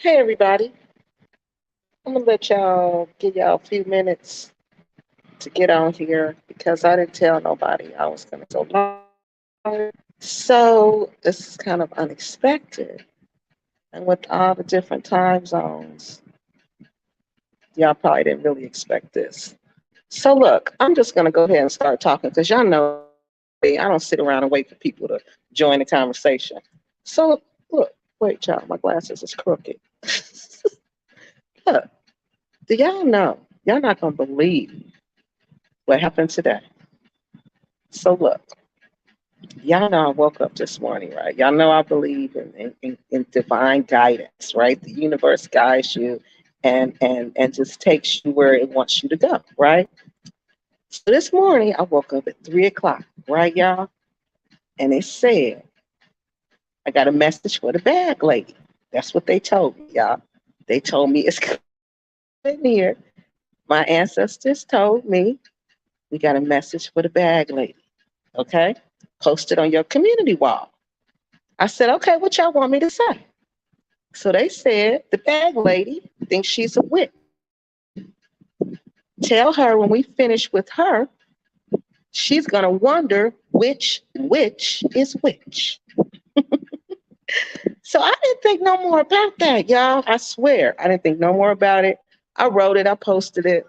Hey everybody, I'm gonna let y'all give y'all a few minutes to get on here because I didn't tell nobody I was gonna go live. So this is kind of unexpected. And with all the different time zones, y'all probably didn't really expect this. So look, I'm just gonna go ahead and start talking because y'all know me. I don't sit around and wait for people to join the conversation. So look, wait, y'all, my glasses is crooked. Look, do y'all know? Y'all not gonna believe what happened today. So look, y'all know I woke up this morning, right? Y'all know I believe in divine guidance, right? The universe guides you and just takes you where it wants you to go, right? So this morning I woke up at 3 o'clock, right, y'all? And it said, I got a message for the bag lady. That's what they told me, y'all. They told me it's in here. My ancestors told me we got a message for the bag lady. Okay? Posted on your community wall. I said, okay, what y'all want me to say? So they said, the bag lady thinks she's a witch. Tell her when we finish with her, she's going to wonder which witch is which. So I didn't think no more about that, y'all. I swear, I didn't think no more about it. I wrote it, I posted it.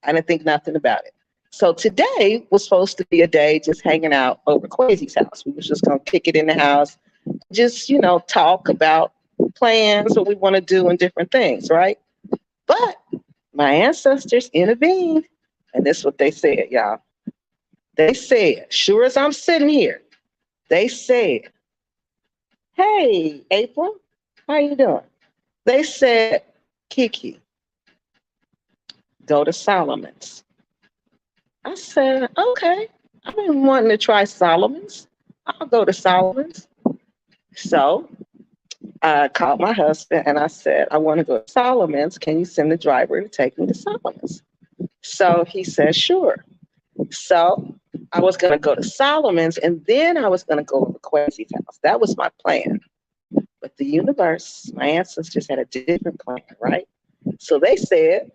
I didn't think nothing about it. So today was supposed to be a day just hanging out over Quasi's house. We was just going to kick it in the house, just, talk about plans, what we want to do and different things, right? But my ancestors intervened. And this is what they said, y'all. They said, sure as I'm sitting here, they said, hey, April, how you doing? They said, Kiki, go to Solomon's. I said, okay. I've been wanting to try Solomon's. I'll go to Solomon's. So I called my husband and I said, I want to go to Solomon's. Can you send the driver to take me to Solomon's? So he said, sure. So I was going to go to Solomon's and then I was going to go to Quasi's house. That was my plan. But the universe, my ancestors had a different plan, right? So they said,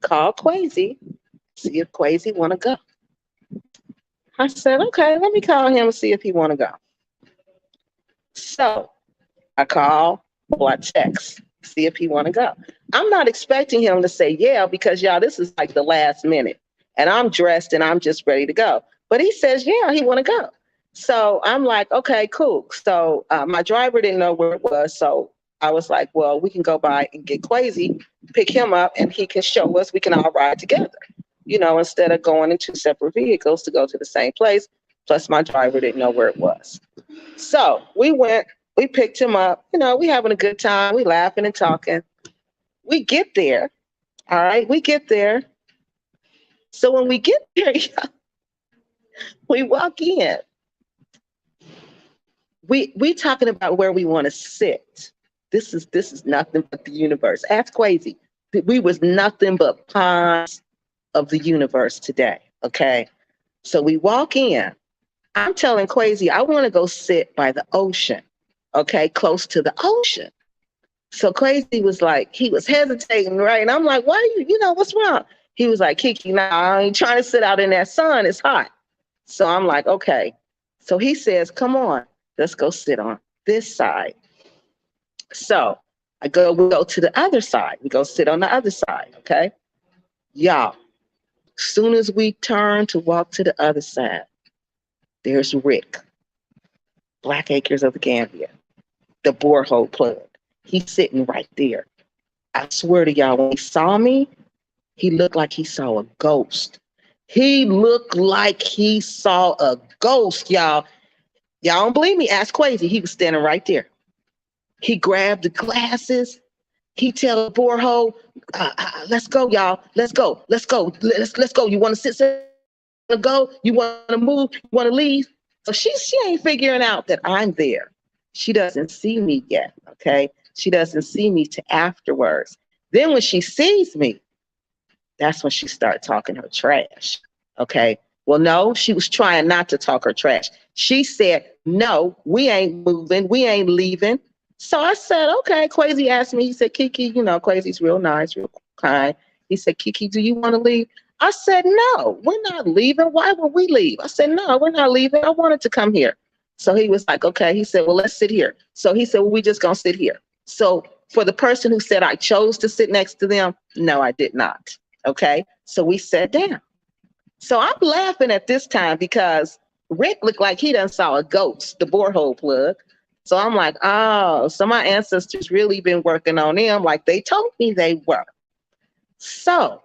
call Quasi, see if Quasi want to go. I said, okay, let me call him and see if he want to go. So I call or I text, see if he want to go. I'm not expecting him to say yeah because y'all, this is like the last minute, and I'm dressed and I'm just ready to go. But he says yeah, he want to go. So I'm like, okay, cool. So my driver didn't know where it was, so I was like, well, we can go by and get Quasi, pick him up, and he can show us. We can all ride together. Instead of going in two separate vehicles to go to the same place. Plus, my driver didn't know where it was. So we went, we picked him up. We having a good time. We laughing and talking. We get there. All right, we get there. So when we get there, we walk in. We talking about where we want to sit. This is nothing but the universe. Ask Quasi. We was nothing but pawns of the universe today. Okay. So we walk in. I'm telling Quasi, I want to go sit by the ocean. Okay, close to the ocean. So Quasi was like, he was hesitating, right? And I'm like, why are what's wrong? He was like, Kiki, nah, I ain't trying to sit out in that sun. It's hot. So I'm like, okay. So he says, come on, let's go sit on this side. So we go to the other side. We go sit on the other side, okay? Y'all, soon as we turn to walk to the other side, there's Rick, Black Acres of the Gambia, the borehole plug. He's sitting right there. I swear to y'all, when he saw me, he looked like he saw a ghost. He looked like he saw a ghost, y'all. Y'all don't believe me? Ask Quasi. He was standing right there. He grabbed the glasses. He tell the borehole, let's go, y'all. Let's go. Let's go. Let's go. You want to sit? Go? You want to move? You want to leave? So she ain't figuring out that I'm there. She doesn't see me yet, okay? She doesn't see me to afterwards. Then when she sees me, that's when she started talking her trash, okay? Well, no, she was trying not to talk her trash. She said, no, we ain't moving. We ain't leaving. So I said, okay. Quasi asked me, he said, Kiki, you know, Quasi's real nice, real kind. He said, Kiki, do you want to leave? I said, no, we're not leaving. Why would we leave? I said, no, we're not leaving. I wanted to come here. So he was like, okay. He said, well, let's sit here. So he said, well, we just going to sit here. So for the person who said I chose to sit next to them, no, I did not. Okay. So we sat down. So I'm laughing at this time because Rick looked like he done saw a ghost, the borehole plug. So I'm like, oh, so my ancestors really been working on them like they told me they were. So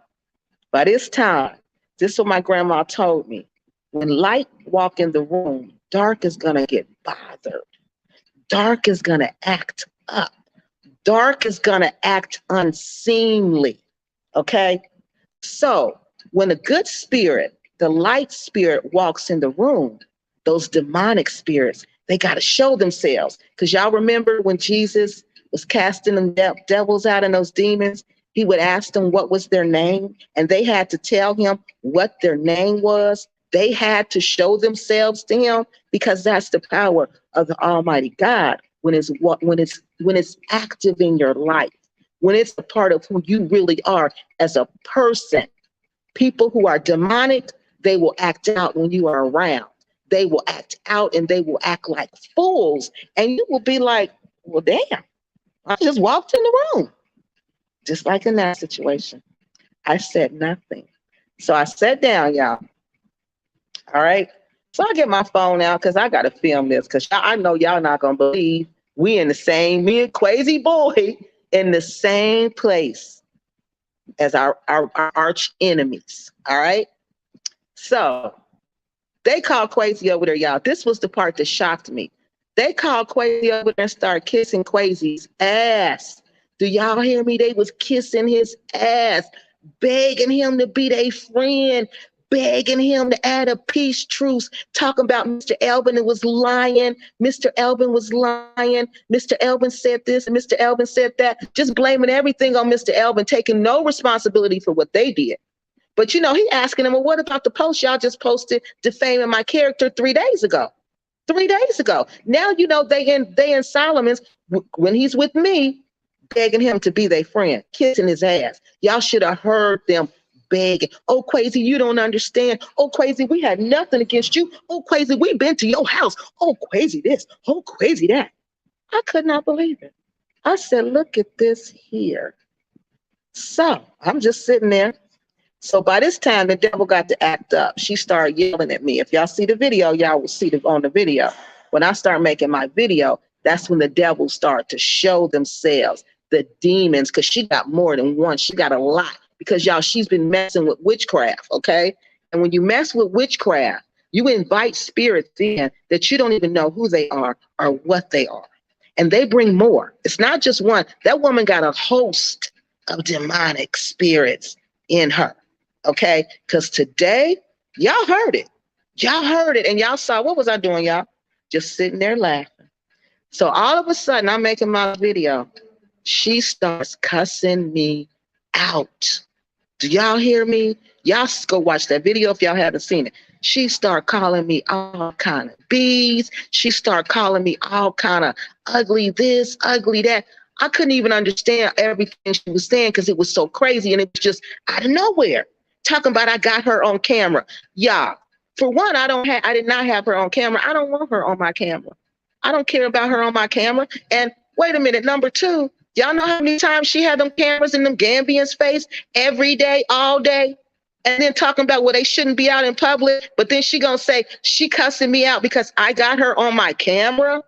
by this time, this is what my grandma told me. When light walk in the room, dark is going to get bothered. Dark is going to act up. Dark is going to act unseemly. Okay? So when a good spirit, the light spirit walks in the room, those demonic spirits, they got to show themselves. Because y'all remember when Jesus was casting them devils out and those demons, he would ask them what was their name, and they had to tell him what their name was. They had to show themselves to him because that's the power of the Almighty God when it's active in your life, when it's a part of who you really are as a person. People who are demonic, they will act out when you are around. They will act out and they will act like fools. And you will be like, well, damn, I just walked in the room. Just like in that situation. I said nothing. So I sat down, y'all. All right. So I get my phone out because I got to film this because I know y'all not going to believe me and Crazy Boy in the same place as our arch enemies. All right. So they called Quasi over there, y'all. This was the part that shocked me. They called Quasi over there and started kissing Quasi's ass. Do y'all hear me? They was kissing his ass, begging him to be their friend, begging him to add a peace truce, talking about Mr. Elvin was lying. Mr. Elvin was lying. Mr. Elvin said this and Mr. Elvin said that, just blaming everything on Mr. Elvin, taking no responsibility for what they did. But, you know, he asking him, well, what about the post y'all just posted defaming my character 3 days ago? 3 days ago. Now, you know, they in Solomon's, when he's with me, begging him to be their friend, kissing his ass. Y'all should have heard them begging. Oh, Quasi, you don't understand. Oh, Quasi, we had nothing against you. Oh, Quasi, we been to your house. Oh, Quasi this. Oh, Quasi that. I could not believe it. I said, look at this here. So I'm just sitting there. So by this time, the devil got to act up. She started yelling at me. If y'all see the video, y'all will see it on the video. When I start making my video, that's when the devils start to show themselves, the demons, because she got more than one. She got a lot because, y'all, she's been messing with witchcraft, okay? And when you mess with witchcraft, you invite spirits in that you don't even know who they are or what they are. And they bring more. It's not just one. That woman got a host of demonic spirits in her. Okay, because today, y'all heard it. Y'all heard it and y'all saw, what was I doing, y'all? Just sitting there laughing. So all of a sudden, I'm making my video. She starts cussing me out. Do y'all hear me? Y'all go watch that video if y'all haven't seen it. She started calling me all kind of bees. She started calling me all kind of ugly this, ugly that. I couldn't even understand everything she was saying because it was so crazy and it was just out of nowhere. Talking about I got her on camera. Y'all, for one, I did not have her on camera. I don't want her on my camera. I don't care about her on my camera. And wait a minute, number two, y'all know how many times she had them cameras in them Gambians' face every day, all day? And then talking about, well, they shouldn't be out in public. But then she gonna say she cussing me out because I got her on my camera.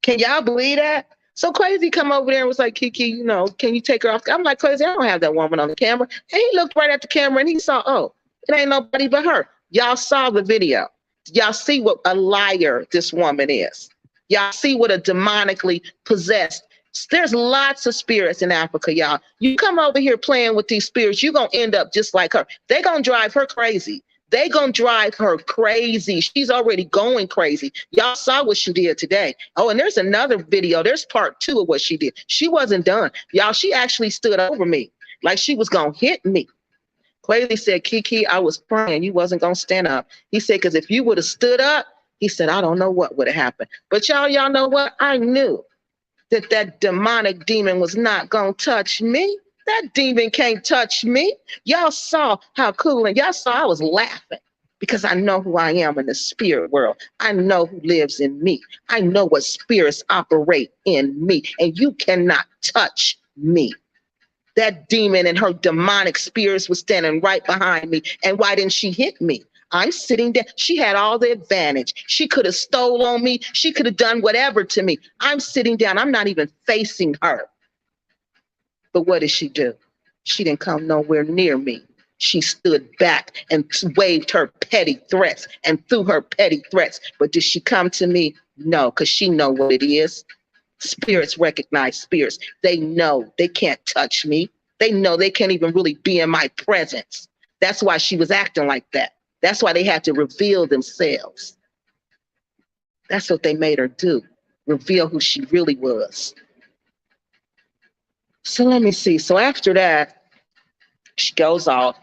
Can y'all believe that? So Crazy come over there and was like, Kiki, you know, can you take her off? I'm like, Crazy, I don't have that woman on the camera. And he looked right at the camera and he saw, oh, it ain't nobody but her. Y'all saw the video. Y'all see what a liar this woman is. Y'all see what a demonically possessed. There's lots of spirits in Africa, y'all. You come over here playing with these spirits, you're going to end up just like her. They're going to drive her crazy. They gonna drive her crazy. She's already going crazy. Y'all saw what she did today. Oh, and there's another video. There's part 2 of what she did. She wasn't done. Y'all, she actually stood over me like she was gonna hit me. Quayle said, Kiki, I was praying you wasn't gonna stand up. He said, because if you would have stood up, he said, I don't know what would have happened. But y'all know what? I knew. that that demonic demon was not going to touch me. That demon can't touch me. Y'all saw how cool, and y'all saw I was laughing because I know who I am in the spirit world. I know who lives in me. I know what spirits operate in me, and you cannot touch me. That demon and her demonic spirits was standing right behind me. And why didn't she hit me? I'm sitting there. She had all the advantage. She could have stole on me. She could have done whatever to me. I'm sitting down. I'm not even facing her. But what did she do? She didn't come nowhere near me. She stood back and waved her petty threats and threw her petty threats. But did she come to me? No, because she know what it is. Spirits recognize spirits. They know they can't touch me. They know they can't even really be in my presence. That's why she was acting like that. That's why they had to reveal themselves. That's what they made her do. Reveal who she really was. So let me see. So after that, she goes off.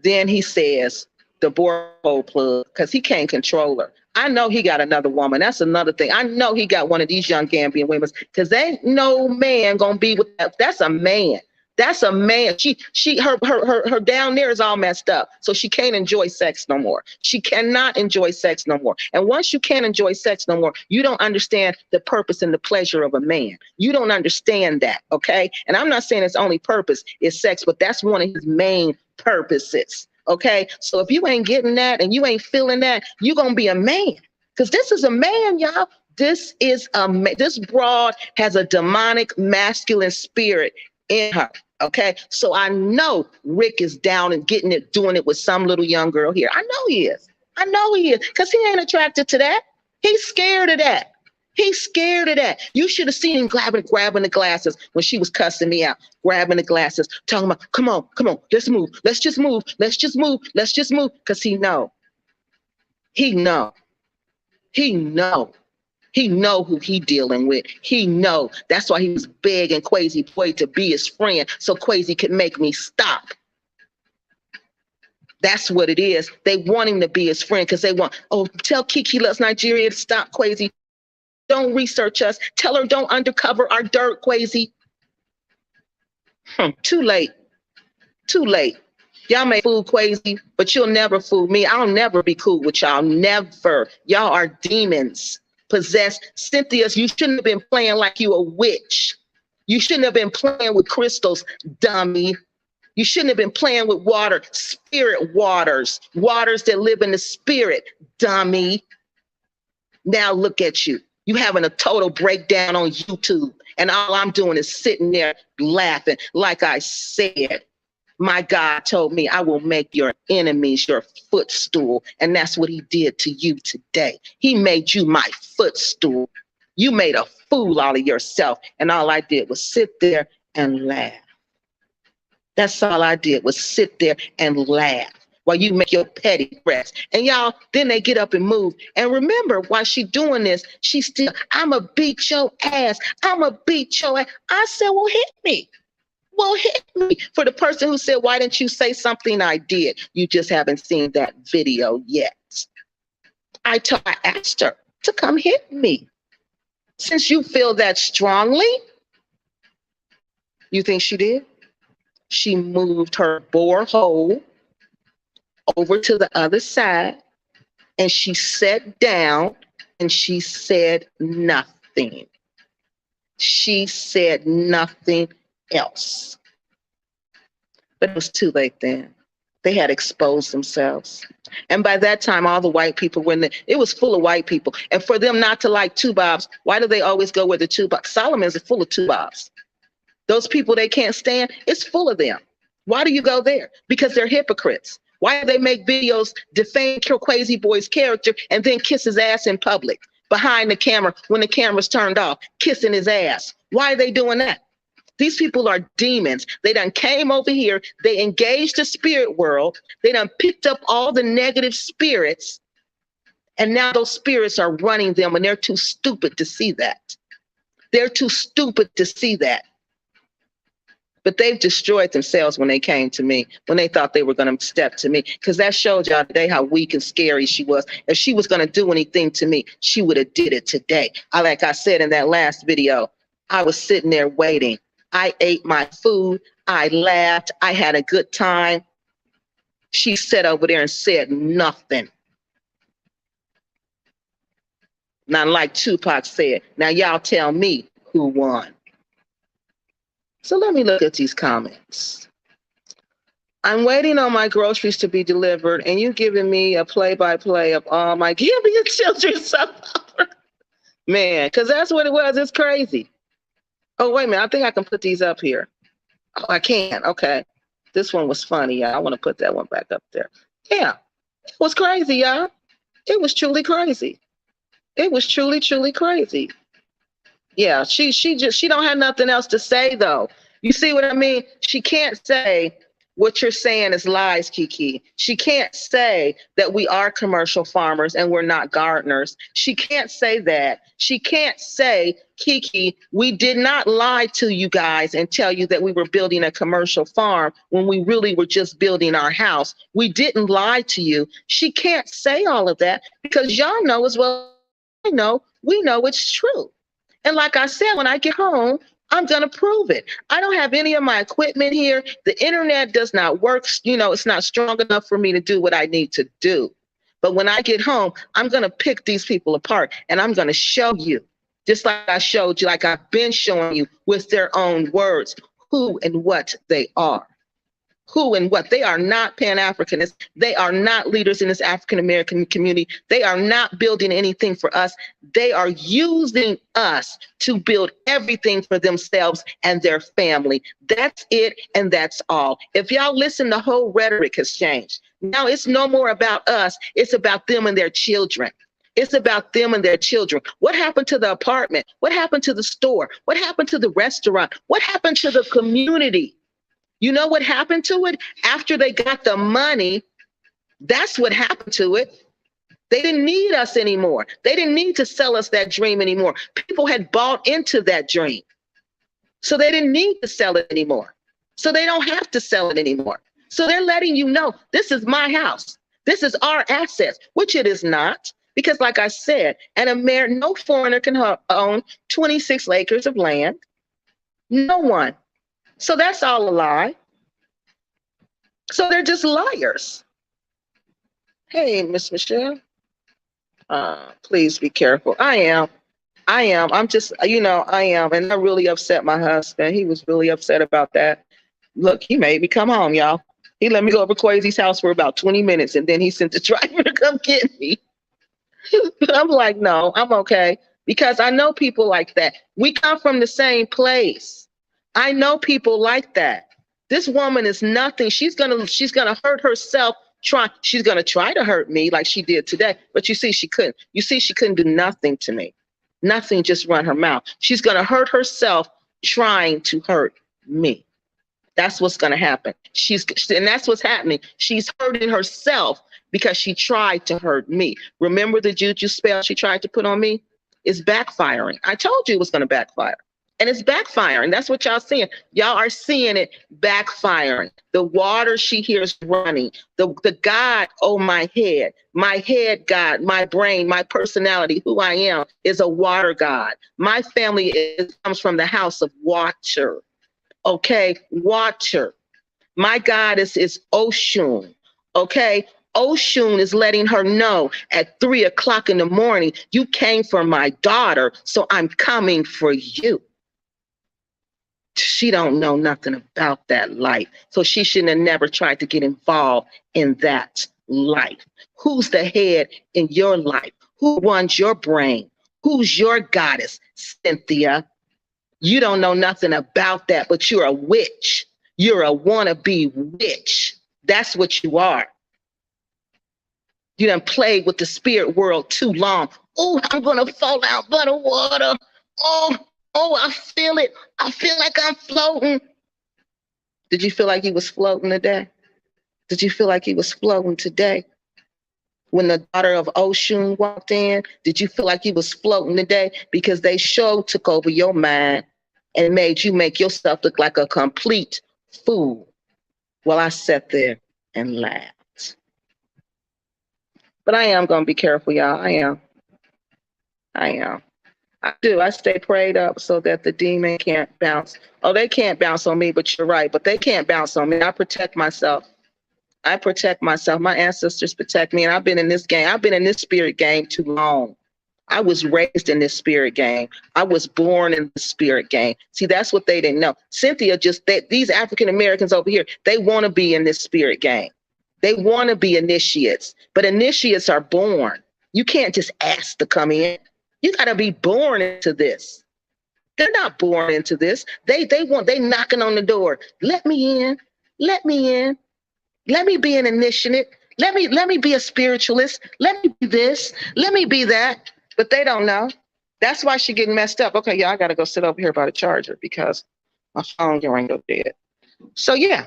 Then he says, the borehole plug, because he can't control her. I know he got another woman. That's another thing. I know he got one of these young Gambian women, because ain't no man gonna be with that. That's a man. That's a man. Her down there is all messed up. So she can't enjoy sex no more. She cannot enjoy sex no more. And once you can't enjoy sex no more, you don't understand the purpose and the pleasure of a man. You don't understand that, okay? And I'm not saying his only purpose is sex, but that's one of his main purposes, okay? So if you ain't getting that and you ain't feeling that, you're gonna be a man. Because this is a man, y'all. This broad has a demonic masculine spirit in her. Okay, so I know Rick is down and getting it, doing it with some little young girl here. I know he is. I know he is, because he ain't attracted to that. He's scared of that. He's scared of that. You should have seen him grabbing the glasses when she was cussing me out, grabbing the glasses, talking about, come on, let's move. Let's just move. Let's just move. Let's just move. Because he know. He know. He know. He know who he dealing with. He know. That's why he was begging Quasi Boy to be his friend, so Quasi could make me stop. That's what it is. They want him to be his friend because they want, oh, tell Kiki loves Nigeria to stop, Quasi. Don't research us. Tell her don't undercover our dirt, Quasi. Too late. Too late. Y'all may fool Quasi, but you'll never fool me. I'll never be cool with y'all. Never. Y'all are demons. Possessed. Cynthia, you shouldn't have been playing like you a witch. You shouldn't have been playing with crystals, dummy. You shouldn't have been playing with water, spirit waters that live in the spirit, dummy. Now look at you. You having a total breakdown on YouTube, and all I'm doing is sitting there laughing. Like I said, my God told me I will make your enemies your footstool. And that's what he did to you today. He made you my footstool. You made a fool out of yourself. And all I did was sit there and laugh. That's all I did was sit there and laugh while you make your petty threats. And y'all, then they get up and move. And remember, while she doing this, she still, I'ma beat your ass. I'ma beat your ass. I said, well, hit me. Well, hit me. For the person who said, why didn't you say something? I did. You just haven't seen that video yet. I asked her to come hit me. Since you feel that strongly, you think she did? She moved her borehole over to the other side, and she sat down and she said nothing. She said nothing else. But it was too late then. They had exposed themselves. And by that time, all the white people were in there. It was full of white people. And for them not to like two bobs, why do they always go with the two bobs? Solomon's is full of two bobs. Those people they can't stand, it's full of them. Why do you go there? Because they're hypocrites. Why do they make videos defame Quasi Boy's character and then kiss his ass in public, behind the camera, when the camera's turned off, kissing his ass? Why are they doing that? These people are demons. They done came over here. They engaged the spirit world. They done picked up all the negative spirits. And now those spirits are running them, and they're too stupid to see that. They're too stupid to see that. But they've destroyed themselves when they came to me, when they thought they were going to step to me, because that showed y'all today how weak and scary she was. If she was going to do anything to me, she would have did it today. Like I said in that last video, I was sitting there waiting. I ate my food. I laughed. I had a good time. She sat over there and said nothing. Not like Tupac said. Now y'all tell me who won. So let me look at these comments. I'm waiting on my groceries to be delivered, and you giving me a play-by-play of all my Gambian children. Man, because that's what it was. It's crazy. Oh, wait a minute. I think I can put these up here. Oh, I can. Okay. This one was funny, y'all. I want to put that one back up there. Yeah. It was crazy, y'all. It was truly crazy. It was truly, truly crazy. Yeah, she don't have nothing else to say, though. You see what I mean? She can't say what you're saying is lies, Kiki. She can't say that we are commercial farmers and we're not gardeners. She can't say that. She can't say, Kiki, we did not lie to you guys and tell you that we were building a commercial farm when we really were just building our house. We didn't lie to you. She can't say all of that because y'all know as well as I know, we know it's true. And like I said, when I get home, I'm going to prove it. I don't have any of my equipment here. The internet does not work. You know, it's not strong enough for me to do what I need to do. But when I get home, I'm going to pick these people apart and I'm going to show you, just like I showed you, like I've been showing you with their own words, who and what they are. Who and what. They are not Pan-Africanists. They are not leaders in this African-American community. They are not building anything for us. They are using us to build everything for themselves and their family. That's it, and that's all. If y'all listen, the whole rhetoric has changed. Now it's no more about us. It's about them and their children. It's about them and their children. What happened to the apartment? What happened to the store? What happened to the restaurant? What happened to the community? You know what happened to it? After they got the money, that's what happened to it. They didn't need us anymore. They didn't need to sell us that dream anymore. People had bought into that dream. So they didn't need to sell it anymore. So they don't have to sell it anymore. So they're letting you know, this is my house. This is our assets, which it is not. Because like I said, no foreigner can own 26 acres of land. No one. So that's all a lie. So they're just liars. Hey, Miss Michelle. Please be careful. I am. I'm just, I am. And that really upset my husband. He was really upset about that. Look, he made me come home, y'all. He let me go over Quasi's house for about 20 minutes, and then he sent the driver to come get me. But I'm like, no, I'm okay. Because I know people like that. We come from the same place. I know people like that. This woman is nothing. She's gonna hurt herself. She's gonna try to hurt me like she did today. But you see, she couldn't. You see, she couldn't do nothing to me. Nothing, just run her mouth. She's gonna hurt herself trying to hurt me. That's what's gonna happen. And that's what's happening. She's hurting herself because she tried to hurt me. Remember the juju spell she tried to put on me? It's backfiring. I told you it was gonna backfire. And it's backfiring. That's what y'all seeing. Y'all are seeing it backfiring. The water she hears running. The God, oh, my head God, my brain, my personality, who I am, is a water God. My family comes from the house of water. Okay, water. My God is Oshun. Okay, Oshun is letting her know at 3 o'clock in the morning, you came for my daughter, so I'm coming for you. She don't know nothing about that life. So she shouldn't have never tried to get involved in that life. Who's the head in your life? Who runs your brain? Who's your goddess, Cynthia? You don't know nothing about that, but you're a witch. You're a wannabe witch. That's what you are. You done played with the spirit world too long. Oh, I'm going to fall out by the water. Oh, I feel it. I feel like I'm floating. Did you feel like he was floating today? Did you feel like he was floating today? When the daughter of Oshun walked in, did you feel like he was floating today? Because they sure took over your mind. and made you make yourself look like a complete fool. Well, I sat there and laughed. But I am going to be careful, y'all. I am. I do. I stay prayed up so that the demon can't bounce. Oh, they can't bounce on me, but you're right. But they can't bounce on me. I protect myself. I protect myself. My ancestors protect me. And I've been in this game. I've been in this spirit game too long. I was raised in this spirit game. I was born in the spirit game. See, that's what they didn't know. Cynthia, these African Americans over here, they want to be in this spirit game. They want to be initiates, but initiates are born. You can't just ask to come in. You got to be born into this. They're not born into this. They knocking on the door. Let me in. Let me in. Let me be an initiate. Let me be a spiritualist. Let me be this. Let me be that. But they don't know. That's why she's getting messed up. Okay, yeah, I got to go sit over here by the charger because my phone going to go dead. So yeah,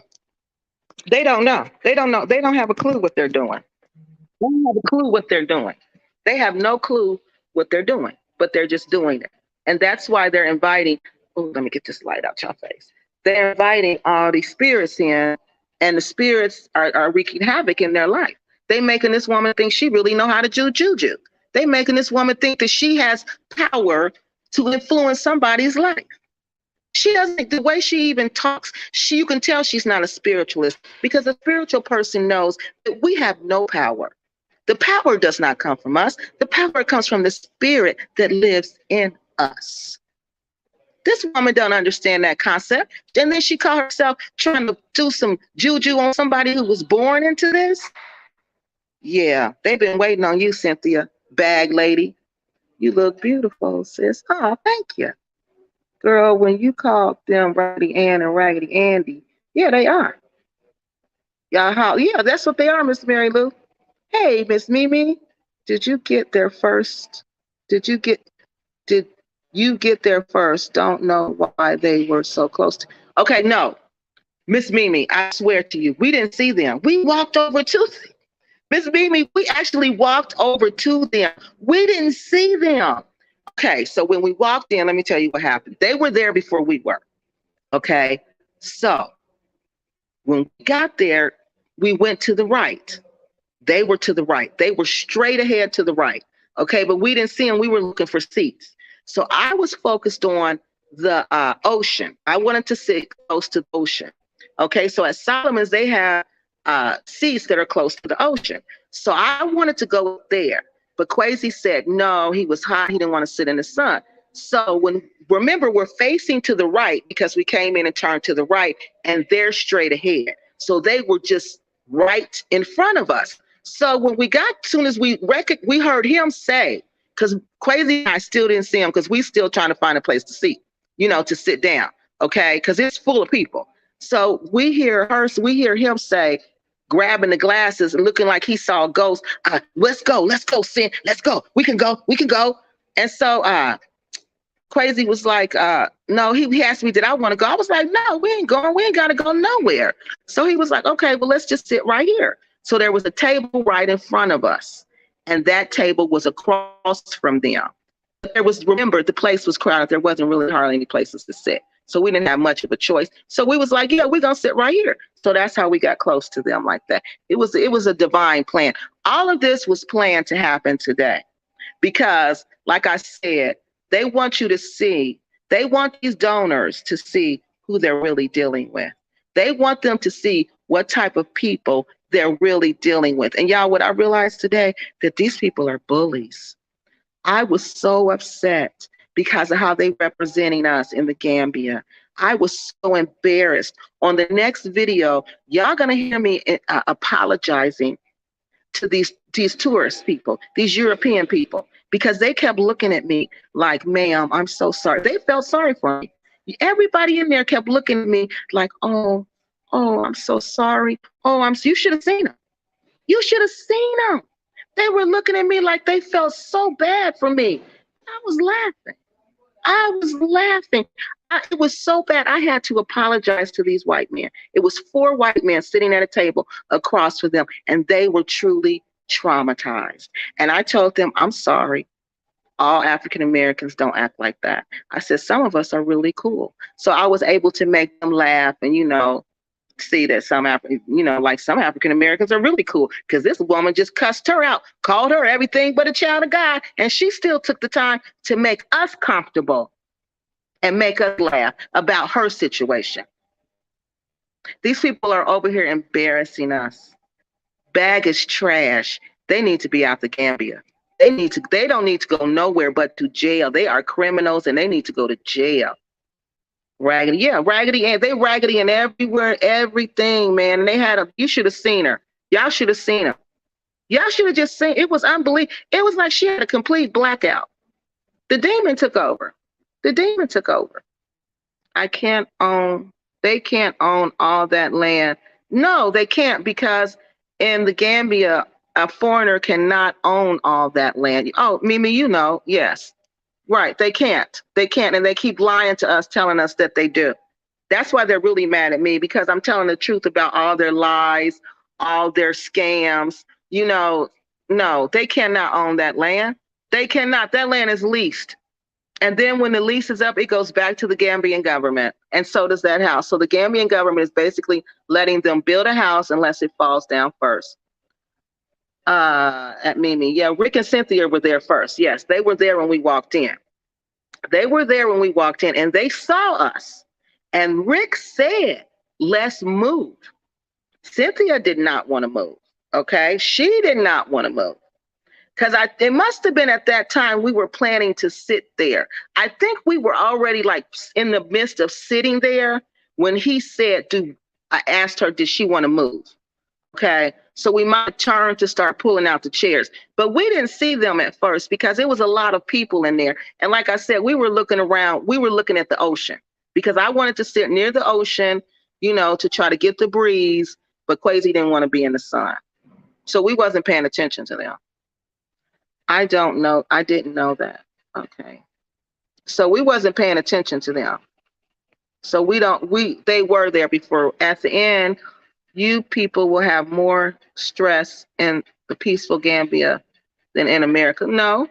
they don't know. They don't know. They don't have a clue what they're doing. They don't have a clue what they're doing. They have no clue what they're doing, but they're just doing it. And that's why they're inviting, oh, let me get this light out your face. They're inviting all these spirits in, and the spirits are wreaking havoc in their life. They making this woman think she really know how to do juju. They making this woman think that she has power to influence somebody's life. She doesn't, the way she even talks, you can tell she's not a spiritualist, because a spiritual person knows that we have no power. The power does not come from us. The power comes from the spirit that lives in us. This woman don't understand that concept. And then she called herself trying to do some juju on somebody who was born into this. Yeah, they've been waiting on you, Cynthia, bag lady. You look beautiful, sis. Oh, thank you. Girl, when you called them Raggedy Ann and Raggedy Andy, yeah, they are. Yeah, that's what they are, Miss Mary Lou. Hey, Miss Mimi, did you get there first? Did you get there first? Don't know why they were so close to. Okay, no. Miss Mimi, I swear to you, we didn't see them. We walked over to Miss Mimi, we actually walked over to them. We didn't see them. Okay, so when we walked in, let me tell you what happened. They were there before we were. Okay, so when we got there, we went to the right. They were to the right. They were straight ahead to the right. Okay, but we didn't see them. We were looking for seats. So I was focused on the ocean. I wanted to sit close to the ocean. Okay, so at Solomon's, they have seats that are close to the ocean. So I wanted to go there. But Kwesi said, no, he was hot. He didn't want to sit in the sun. So remember, we're facing to the right because we came in and turned to the right, and they're straight ahead. So they were just right in front of us. So when we got, soon as we heard him say, because Kwesi and I still didn't see him because we still trying to find a place to sit, to sit down, okay? Because it's full of people. So we hear him say, grabbing the glasses and looking like he saw a ghost. Let's go, Sin, let's go. We can go. And so Kwesi was like, no, he asked me, did I want to go? I was like, no, we ain't going. We ain't got to go nowhere. So he was like, okay, well, let's just sit right here. So there was a table right in front of us, and that table was across from them. But remember, the place was crowded. There wasn't really hardly any places to sit. So we didn't have much of a choice. So we was like, yeah, we're going to sit right here. So that's how we got close to them like that. It was a divine plan. All of this was planned to happen today because, like I said, they want you to see, they want these donors to see who they're really dealing with. They want them to see what type of people they're really dealing with. And y'all, what I realized today, that these people are bullies. I was so upset because of how they representing us in the Gambia. I was so embarrassed. On the next video, y'all gonna hear me apologizing to these tourist people, these European people, because they kept looking at me like, ma'am, I'm so sorry. They felt sorry for me. Everybody in there kept looking at me like, oh, I'm so sorry. You should have seen them. You should have seen them. They were looking at me like they felt so bad for me. I was laughing. It was so bad. I had to apologize to these white men. It was 4 white men sitting at a table across from them, and they were truly traumatized. And I told them, I'm sorry. all African Americans don't act like that. I said, some of us are really cool. So I was able to make them laugh and, see that like some African Americans are really cool because this woman just cussed her out, called her everything but a child of God. And she still took the time to make us comfortable and make us laugh about her situation. These people are over here embarrassing us. Baggage trash. They need to be out the Gambia. They don't need to go nowhere but to jail. They are criminals and they need to go to jail. Raggedy, yeah, raggedy, and they raggedy and everywhere, everything, man. And you should have seen her. Y'all should have seen her. Y'all should have just seen. It was unbelievable. It was like she had a complete blackout. The demon took over. The demon took over. They can't own all that land. No, they can't, because in the Gambia, a foreigner cannot own all that land. Oh, Mimi, yes. Right, they can't. And they keep lying to us, telling us that they do. That's why they're really mad at me, because I'm telling the truth about all their lies, all their scams. No, they cannot own that land. They cannot. That land is leased. And then when the lease is up, it goes back to the Gambian government. And so does that house. So the Gambian government is basically letting them build a house unless it falls down first. At Mimi. Yeah, Rick and Cynthia were there first. Yes, they were there when we walked in. And they saw us. And Rick said, let's move. Cynthia did not want to move. Okay, she did not want to move. Because it must have been at that time we were planning to sit there. I think we were already like in the midst of sitting there when he said, I asked her, did she want to move? Okay, so we might turn to start pulling out the chairs, but we didn't see them at first because it was a lot of people in there. And like I said, we were looking around, we were looking at the ocean because I wanted to sit near the ocean, to try to get the breeze, but Quasi didn't want to be in the sun. So we wasn't paying attention to them. I don't know. I didn't know that. Okay. So we wasn't paying attention to them. So they were there before. At the end, you people will have more stress in the peaceful Gambia than in America. No.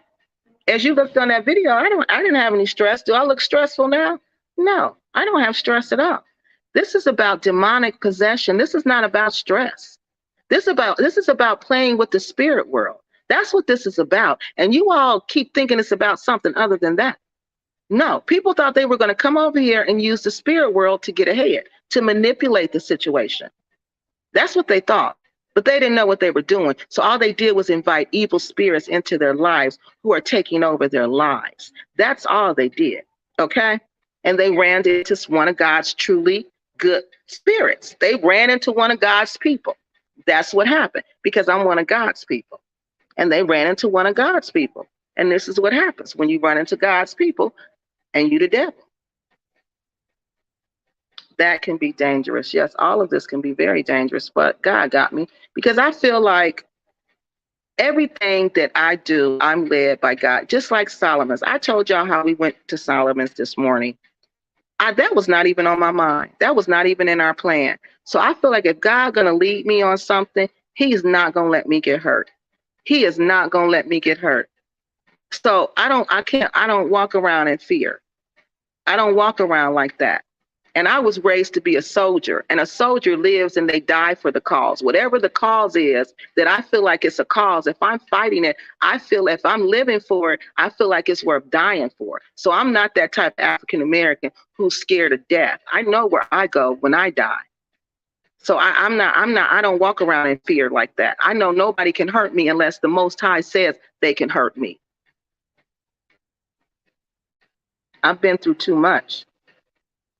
As you looked on that video, I didn't have any stress. Do I look stressful now? No, I don't have stress at all. This is about demonic possession. This is not about stress. This is about playing with the spirit world. That's what this is about. And you all keep thinking it's about something other than that. No, people thought they were going to come over here and use the spirit world to get ahead, to manipulate the situation. That's what they thought, but they didn't know what they were doing. So all they did was invite evil spirits into their lives who are taking over their lives. That's all they did, okay? And they ran into one of God's truly good spirits. They ran into one of God's people. That's what happened, because I'm one of God's people. And they ran into one of God's people. And this is what happens when you run into God's people and you the devil. That can be dangerous. Yes, all of this can be very dangerous, but God got me, because I feel like everything that I do, I'm led by God, just like Solomon's. I told y'all how we went to Solomon's this morning. That was not even on my mind. That was not even in our plan. So I feel like if God's going to lead me on something, he's not going to let me get hurt. He is not going to let me get hurt. So I don't walk around in fear. I don't walk around like that. And I was raised to be a soldier, and a soldier lives and they die for the cause. Whatever the cause is, that I feel like it's a cause. If I'm fighting it, I feel if I'm living for it, I feel like it's worth dying for. So I'm not that type of African American who's scared of death. I know where I go when I die. So I don't walk around in fear like that. I know nobody can hurt me unless the Most High says they can hurt me. I've been through too much.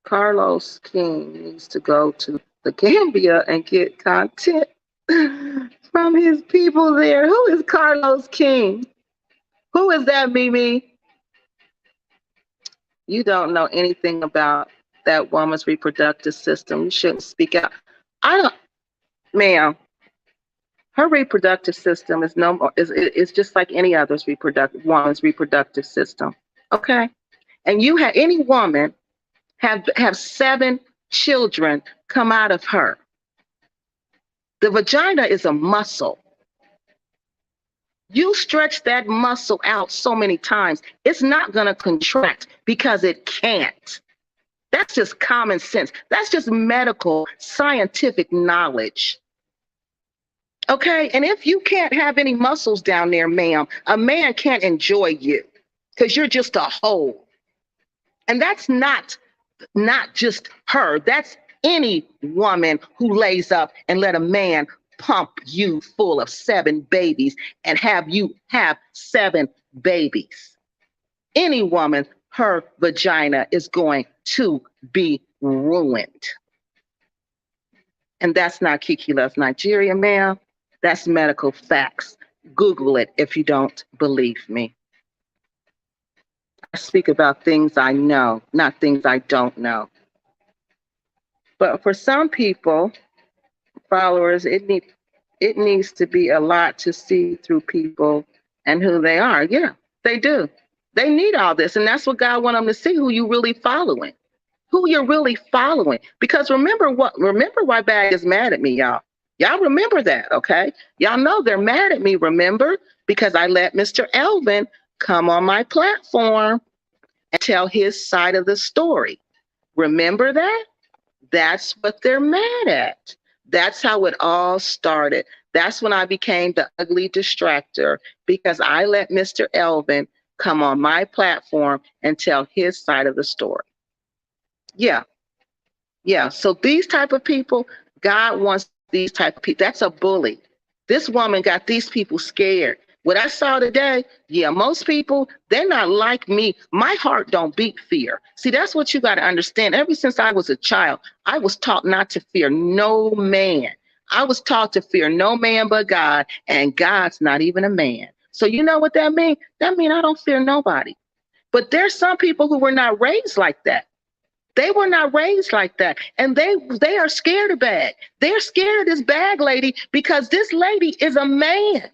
Carlos King needs to go to the Gambia and get content from his people there. Who is Carlos King? Who is that, Mimi? You don't know anything about that woman's reproductive system. You shouldn't speak out. Ma'am. Her reproductive system is just like any other's woman's reproductive system. Okay? And you have any woman have 7 children come out of her. The vagina is a muscle. You stretch that muscle out so many times, it's not going to contract because it can't. That's just common sense. That's just medical, scientific knowledge. Okay. And if you can't have any muscles down there, ma'am, a man can't enjoy you because you're just a hole. And that's not just her. That's any woman who lays up and let a man pump you full of 7 babies and have you have 7 babies. Any woman, her vagina is going to be ruined. And that's not Kiki Loves Nigeria, ma'am. That's medical facts. Google it if you don't believe me. I speak about things I know, not things I don't know. But for some people, followers, it needs to be a lot to see through people and who they are. Yeah, they do. They need all this. And that's what God wants them to see, who you really following, who you're really following. Because remember why Bag is mad at me, y'all. Y'all remember that, okay? Y'all know they're mad at me, remember? Because I let Mr. Elvin come on my platform and tell his side of the story. Remember that? That's what they're mad at. That's how it all started. That's when I became the ugly distractor, because I let Mr. Elvin come on my platform and tell his side of the story. Yeah. Yeah. So these type of people, God wants these type of people. That's a bully. This woman got these people scared. What I saw today, yeah, most people, they're not like me. My heart don't beat fear. See, that's what you got to understand. Ever since I was a child, I was taught not to fear no man. I was taught to fear no man but God, and God's not even a man. So you know what that means? That means I don't fear nobody. But there's some people who were not raised like that. They were not raised like that. And they are scared of Bag. They're scared of this Bag lady because this lady is a man.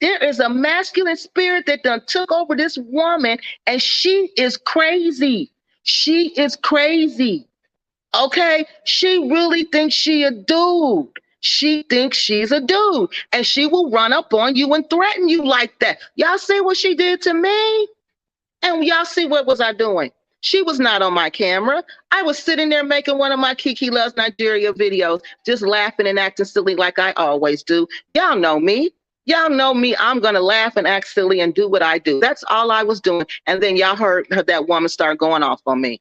There is a masculine spirit that done took over this woman, and she is crazy. She is crazy. Okay? She really thinks she a dude. She thinks she's a dude. And she will run up on you and threaten you like that. Y'all see what she did to me? And y'all see what was I doing? She was not on my camera. I was sitting there making one of my Kiki Loves Nigeria videos, just laughing and acting silly like I always do. Y'all know me. Y'all know me. I'm going to laugh and act silly and do what I do. That's all I was doing. And then y'all heard that woman start going off on me.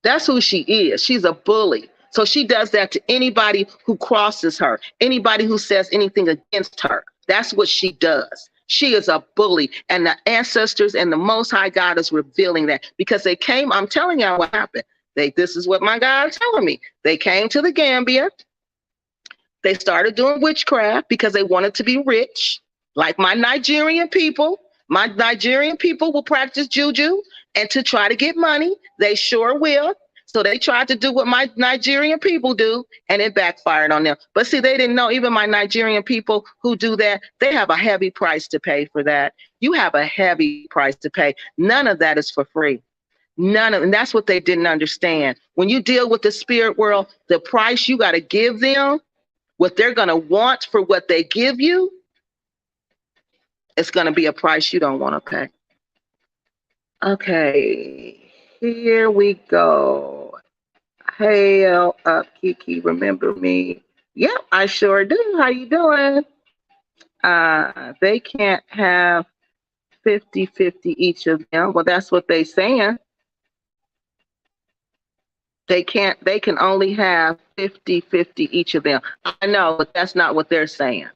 That's who she is. She's a bully. So she does that to anybody who crosses her, anybody who says anything against her. That's what she does. She is a bully, and the ancestors and the Most High God is revealing that, because they came. I'm telling y'all what happened. This is what my God is telling me. They came to the Gambia. They started doing witchcraft because they wanted to be rich, like my Nigerian people. My Nigerian people will practice juju, and to try to get money, they sure will. So they tried to do what my Nigerian people do, and it backfired on them. But see, they didn't know, even my Nigerian people who do that, they have a heavy price to pay for that. You have a heavy price to pay. None of that is for free. And that's what they didn't understand. When you deal with the spirit world, the price you got to give them, what they're going to want for what they give you, it's going to be a price you don't want to pay. Okay, here we go. Hail up, Kiki, remember me? Yep, I sure do. How you doing? They can't have 50-50 each of them. Well, that's what they're saying. They can only have 50-50 each of them. I know, but that's not what they're saying.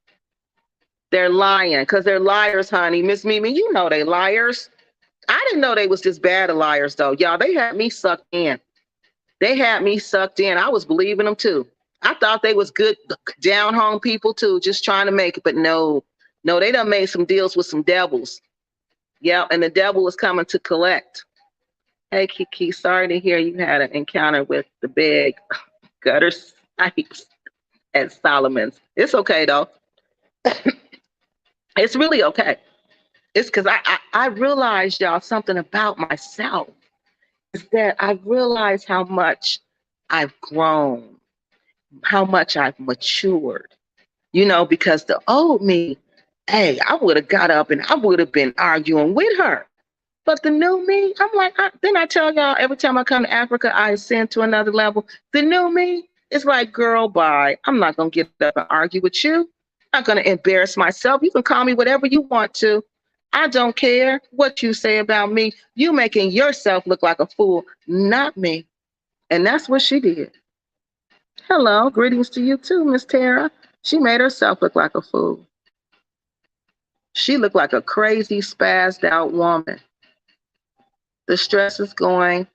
They're lying, because they're liars, honey. Miss Mimi, you know they liars. I didn't know they was this bad of liars, though. Y'all, they had me sucked in. They had me sucked in. I was believing them, too. I thought they was good, down-home people, too, just trying to make it. But no, they done made some deals with some devils. Yeah, and the devil is coming to collect. Hey, Kiki, sorry to hear you had an encounter with the big gutter snipes at Solomon's. It's okay, though. It's really okay. It's because I realized, y'all, something about myself. Is that I realized how much I've grown, how much I've matured, because the old me, Hey, I would have got up and I would have been arguing with her. But the new me, I'm like, then I tell y'all every time I come to Africa, I ascend to another level. The new me is like, girl, bye. I'm not going to get up and argue with you. I'm not going to embarrass myself. You can call me whatever you want to. I don't care what you say about me. You making yourself look like a fool, not me. And that's what she did. Hello, greetings to you too, Miss Tara. She made herself look like a fool. She looked like a crazy, spazzed out woman. The stress is going.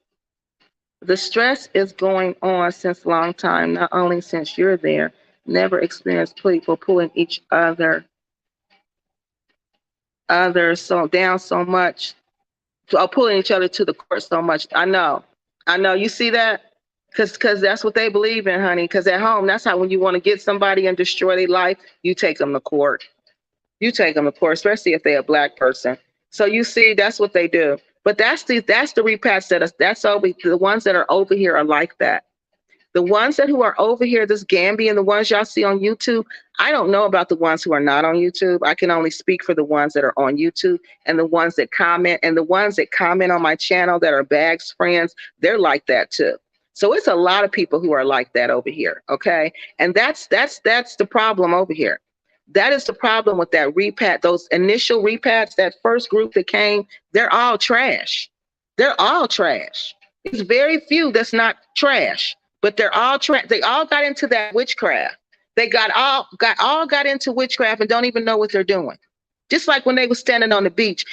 The stress is going on since a long time, not only since you're there. Never experienced people pulling each other so down so much, pulling each other to the court so much. I know. You see that? Because that's what they believe in, honey. Because at home, that's how when you want to get somebody and destroy their life, you take them to court. You take them to court, especially if they're a Black person. So you see, that's what they do. But that's the repats that's over. The ones that are over here are like that. The ones who are over here, this Gambia, and the ones y'all see on YouTube, I don't know about the ones who are not on YouTube. I can only speak for the ones that are on YouTube and the ones that comment. And the ones that comment on my channel that are Bags friends, they're like that too. So it's a lot of people who are like that over here, okay? And that's the problem over here. That is the problem with that repat, those initial repats, that first group that came, they're all trash. They're all trash. It's very few that's not trash, but they're all trash. They all got into that witchcraft. They all got into witchcraft and don't even know what they're doing. Just like when they were standing on the beach,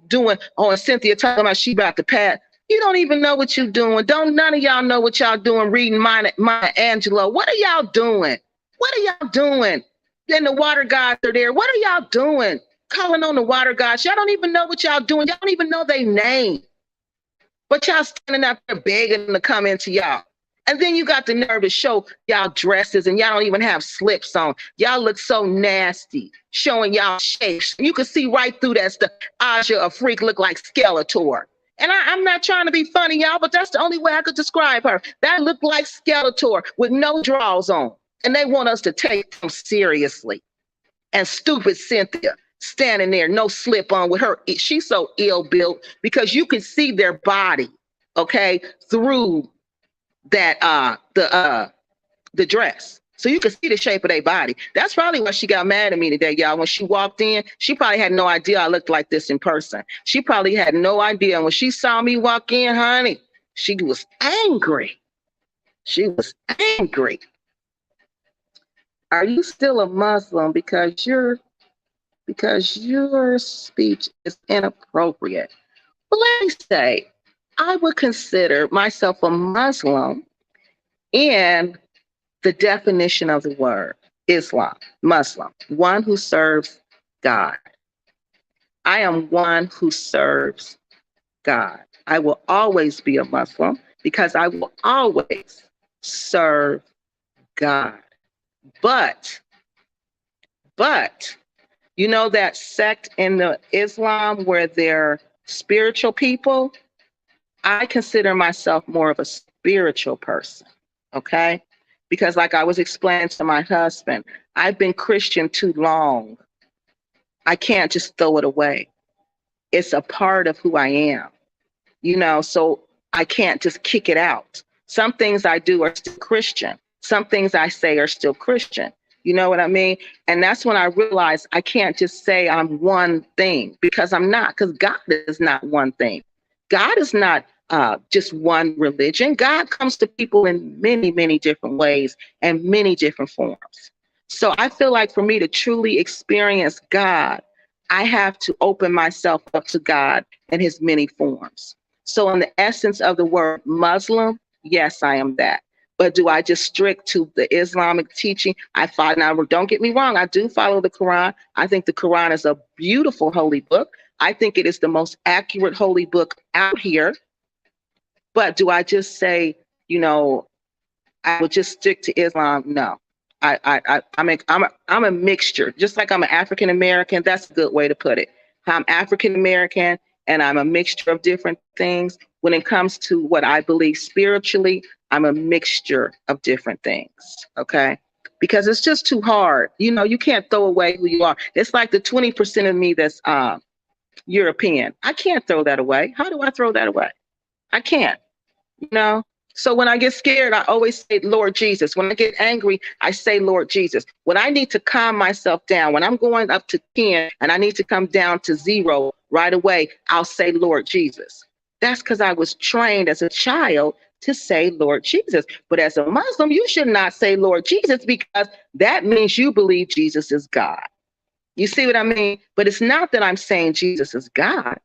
doing on Cynthia talking about she about to pat. You don't even know what you're doing. None of y'all know what y'all doing reading Maya Angelou. What are y'all doing? What are y'all doing? Then the water gods are there. What are y'all doing? Calling on the water gods. Y'all don't even know what y'all doing. Y'all don't even know their name. But y'all standing out there begging to come into y'all. And then you got the nerve to show y'all dresses and y'all don't even have slips on. Y'all look so nasty, showing y'all shapes. You can see right through that stuff. Aja, a freak, look like Skeletor. And I'm not trying to be funny, y'all, but that's the only way I could describe her. That looked like Skeletor with no drawers on. And they want us to take them seriously. And stupid Cynthia standing there, no slip on with her. She's so ill built because you can see their body, okay, through that the dress. So you can see the shape of their body. That's probably why she got mad at me today, y'all. When she walked in, she probably had no idea I looked like this in person. She probably had no idea. And when she saw me walk in, honey, she was angry. She was angry. Are you still a Muslim because your speech is inappropriate? Well, let me say, I would consider myself a Muslim in the definition of the word Islam, Muslim, one who serves God. I am one who serves God. I will always be a Muslim because I will always serve God. But, you know that sect in the Islam where they're spiritual people? I consider myself more of a spiritual person, okay? Because like I was explaining to my husband, I've been Christian too long. I can't just throw it away. It's a part of who I am, you know, so I can't just kick it out. Some things I do are still Christian. Some things I say are still Christian. You know what I mean? And that's when I realized I can't just say I'm one thing because I'm not, because God is not one thing. God is not just one religion. God comes to people in many, many different ways and many different forms. So I feel like for me to truly experience God, I have to open myself up to God in his many forms. So in the essence of the word Muslim, yes, I am that. But do I just stick to the Islamic teaching? I follow. Now, don't get me wrong. I do follow the Quran. I think the Quran is a beautiful holy book. I think it is the most accurate holy book out here. But do I just say, you know, I would just stick to Islam? No. I'm a mixture. Just like I'm an African American, that's a good way to put it. I'm African American and I'm a mixture of different things. When it comes to what I believe spiritually, I'm a mixture of different things. Okay. because it's just too hard. You know, you can't throw away who you are. It's like the 20% of me that's European. I can't throw that away. How do I throw that away? I can't, you know? So when I get scared, I always say, Lord Jesus. When I get angry, I say, Lord Jesus. When I need to calm myself down, when I'm going up to 10 and I need to come down to 0 right away, I'll say, Lord Jesus. That's because I was trained as a child to say, Lord Jesus. But as a Muslim, you should not say, Lord Jesus, because that means you believe Jesus is God. You see what I mean? But it's not that I'm saying Jesus is God.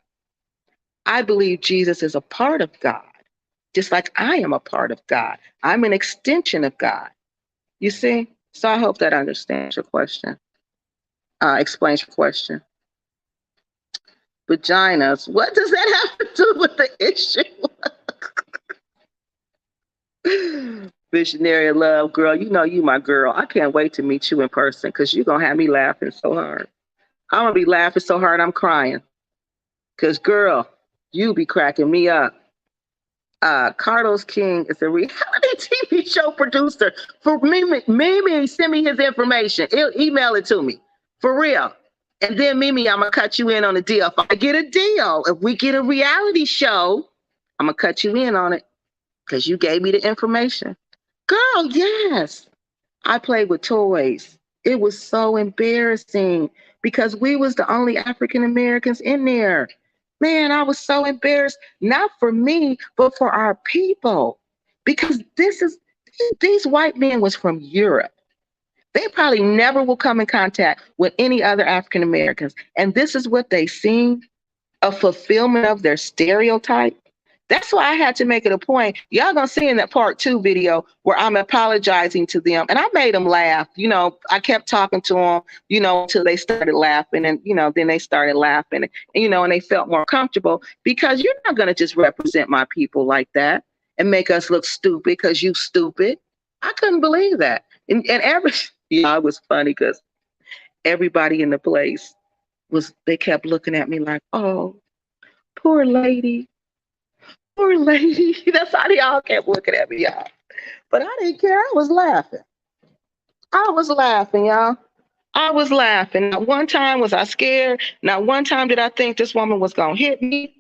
I believe Jesus is a part of God, just like I am a part of God. I'm an extension of God. You see? So I hope that understands your question, explains your question. Vaginas, what does that have to do with the issue? Visionary love, girl, you know you my girl. I can't wait to meet you in person because you're going to have me laughing so hard. I'm going to be laughing so hard I'm crying. Because, girl, you be cracking me up. Carlos King is a reality TV show producer. For Mimi, send me his information. He'll email it to me. For real. And then, Mimi, I'm going to cut you in on a deal. If I get a deal, if we get a reality show, I'm going to cut you in on it because you gave me the information. Girl, yes. I played with toys. It was so embarrassing because we was the only African Americans in there. Man, I was so embarrassed, not for me, but for our people. Because these white men was from Europe. They probably never will come in contact with any other African Americans. And this is what they seen, a fulfillment of their stereotype. That's why I had to make it a point. Y'all gonna see in that part 2 video where I'm apologizing to them. And I made them laugh. You know, I kept talking to them, you know, until they started laughing. And, you know, then they started laughing, and you know, and they felt more comfortable because you're not gonna just represent my people like that and make us look stupid because you stupid. I couldn't believe that. And yeah, it was funny because everybody in the place they kept looking at me like, oh, poor lady. Poor lady. That's how they all kept looking at me, y'all. But I didn't care. I was laughing. I was laughing, y'all. I was laughing. Not one time was I scared. Not one time did I think this woman was going to hit me.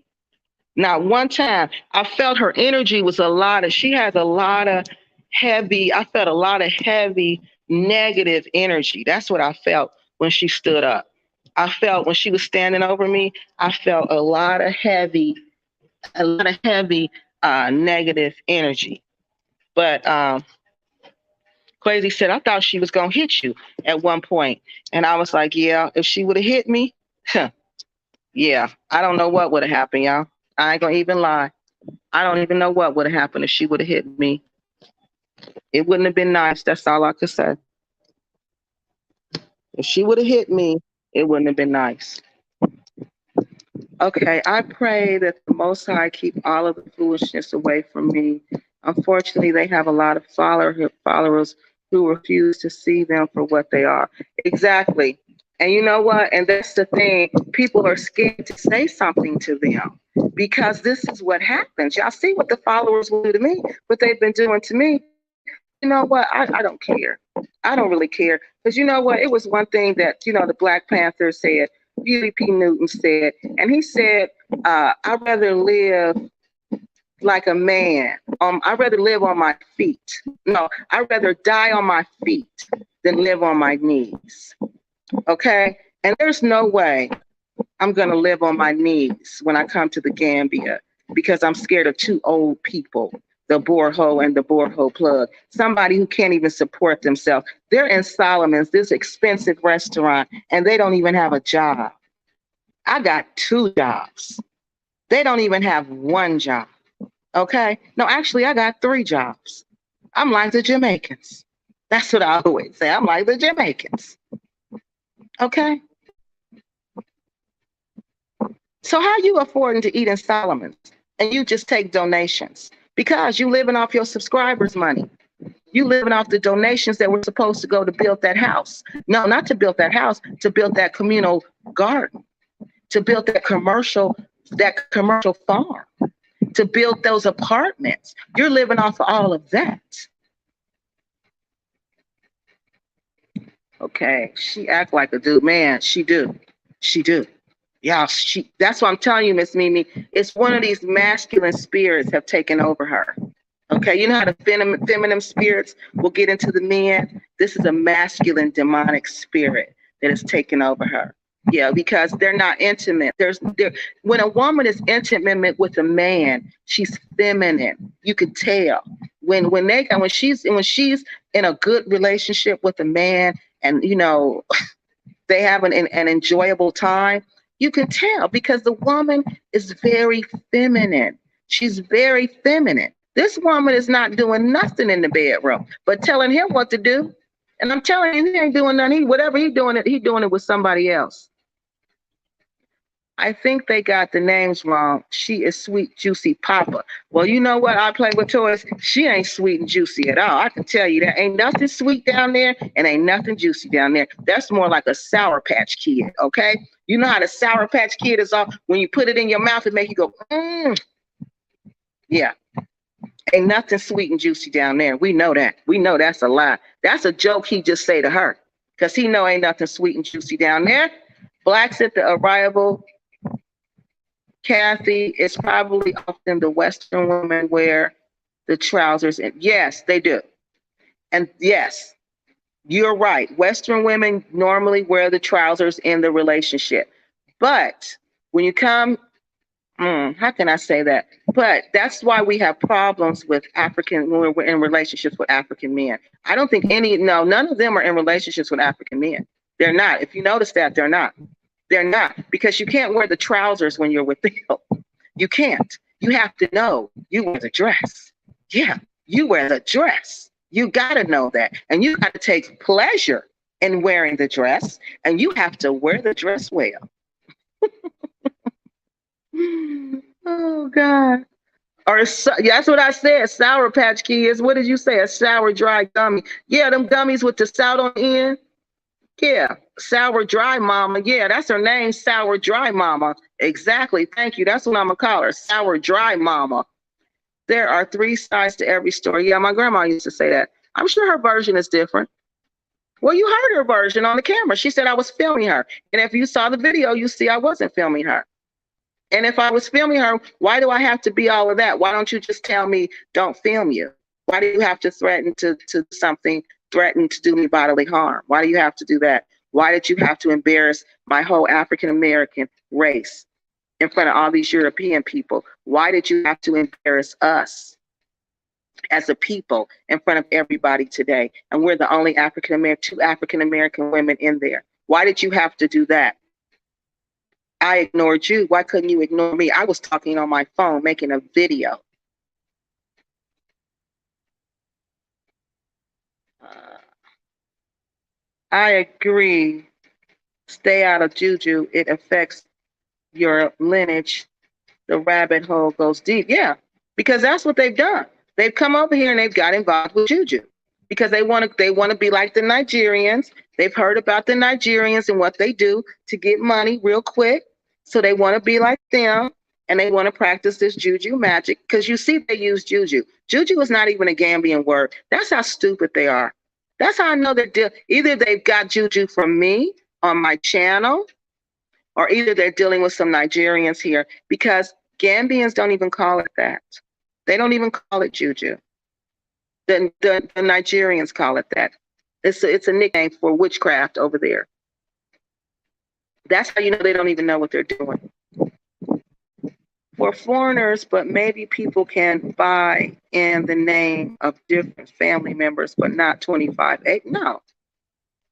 Not one time. I felt her energy was she has a lot of I felt a lot of heavy negative energy. That's what I felt when she stood up. I felt when she was standing over me, I felt a lot of heavy negative energy. But Crazy said, I thought she was going to hit you at one point. And I was like, yeah, if she would have hit me, yeah, I don't know what would have happened, y'all. I ain't going to even lie. I don't even know what would have happened if she would have hit me. It wouldn't have been nice. That's all I could say. If she would have hit me, it wouldn't have been nice. Okay, I pray that the Most High keep all of the foolishness away from me. Unfortunately, they have a lot of followers who refuse to see them for what they are. Exactly. And you know what? And that's the thing. People are scared to say something to them because this is what happens. Y'all see what the followers will do to me, what they've been doing to me. You know what? I don't care. I don't really care. Because you know what? It was one thing that, you know, the Black Panther said, Huey P. Newton said, and he said, I'd rather live like a man. I'd rather live on my feet. No, I'd rather die on my feet than live on my knees. Okay? And there's no way I'm going to live on my knees when I come to the Gambia because I'm scared of 2 old people, the Borho and the Borho plug. Somebody who can't even support themselves. They're in Solomon's, this expensive restaurant, and they don't even have a job. I got 2 jobs. They don't even have 1 job. Okay? No, actually, I got 3 jobs. I'm like the Jamaicans. That's what I always say. I'm like the Jamaicans. Okay? So how you affording to eat in Solomon's and you just take donations? Because you living off your subscribers' money. You living off the donations that were supposed to go to build that house. No, not to build that house, to build that communal garden, to build that commercial farm, to build those apartments. You're living off of all of that. Okay, she act like a dude. Man, she do. She do. Yeah, that's what I'm telling you, Miss Mimi. It's one of these masculine spirits have taken over her. Okay, you know how the feminine spirits will get into the men? This is a masculine demonic spirit that has taken over her. Yeah, because they're not intimate. When a woman is intimate with a man, she's feminine. You can tell. When she's in a good relationship with a man, and they have an enjoyable time, you can tell because the woman is very feminine. She's very feminine. This woman is not doing nothing in the bedroom, but telling him what to do. And I'm telling you, he ain't doing nothing. Whatever he's doing it with somebody else. I think they got the names wrong. She is Sweet Juicy Papa. Well, you know what? I play with toys. She ain't sweet and juicy at all. I can tell you that. Ain't nothing sweet down there and ain't nothing juicy down there. That's more like a Sour Patch Kid, okay? You know how the Sour Patch Kid is all, when you put it in your mouth, it make you go, Yeah. Ain't nothing sweet and juicy down there. We know that. We know that's a lie. That's a joke he just say to her because he know ain't nothing sweet and juicy down there. Blacks at the arrival. Kathy, it's probably often the Western women wear the trousers. And yes, they do. And yes, you're right. Western women normally wear the trousers in the relationship. But when you come, how can I say that? But that's why we have problems with when we're in relationships with African men. I don't think none of them are in relationships with African men. They're not. If you notice that, they're not. They're not, because you can't wear the trousers when you're with them. You can't. You have to know you wear the dress. Yeah, you wear the dress. You got to know that. And you got to take pleasure in wearing the dress. And you have to wear the dress well. Oh, God. That's what I said. Sour Patch Kids. What did you say? A sour, dry gummy. Yeah, them gummies with the salt on the end. Yeah, Sour Dry Mama. Yeah, that's her name, Sour Dry Mama. Exactly. Thank you. That's what I'm going to call her, Sour Dry Mama. There are 3 sides to every story. Yeah, my grandma used to say that. I'm sure her version is different. Well, you heard her version on the camera. She said I was filming her. And if you saw the video, you see I wasn't filming her. And if I was filming her, why do I have to be all of that? Why don't you just tell me, don't film you? Why do you have to threaten to something, threaten to do me bodily harm? Why do you have to do that? Why did you have to embarrass my whole African-American race in front of all these European people? Why did you have to embarrass us as a people in front of everybody today? And we're the only 2 African-American women in there. Why did you have to do that? I ignored you. Why couldn't you ignore me? I was talking on my phone, making a video. I agree. Stay out of juju. It affects your lineage. The rabbit hole goes deep. Yeah, because that's what they've done. They've come over here and they've got involved with juju because they want to be like the Nigerians. They've heard about the Nigerians and what they do to get money real quick. So they want to be like them, and they want to practice this juju magic because you see they use juju. Juju is not even a Gambian word. That's how stupid they are. That's how I know they're either they've got juju from me on my channel, or either they're dealing with some Nigerians here, because Gambians don't even call it that. They don't even call it juju. The Nigerians call it that. It's a nickname for witchcraft over there. That's how you know they don't even know what they're doing. For foreigners, but maybe people can buy in the name of different family members, but not 25. No.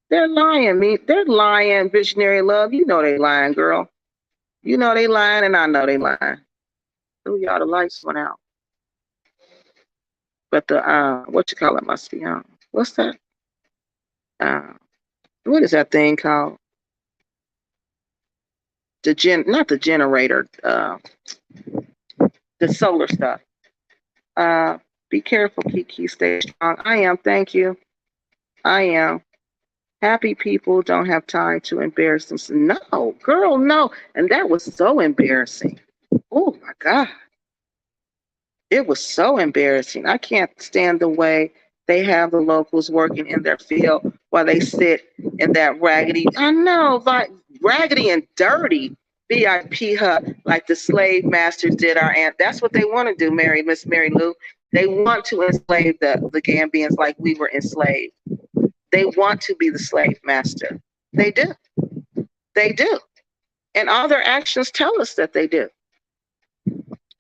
They're lying. They're lying, Visionary Love. You know they lying, girl. You know they lying, and I know they lying. Oh, y'all, the lights went out. But the what you call it must be on. What's that? What is that thing called? Not the generator. The solar stuff. Be careful, Kiki. Stay strong. I am. Thank you. I am. Happy people don't have time to embarrass themselves. No, girl, no. And that was so embarrassing. Oh, my God. It was so embarrassing. I can't stand the way They have the locals working in their field while they sit in that raggedy, I know, like raggedy and dirty VIP hut like the slave masters did our aunt. That's what they want to do, Miss Mary Lou. They want to enslave the Gambians like we were enslaved. They want to be the slave master. They do. They do. And all their actions tell us that they do.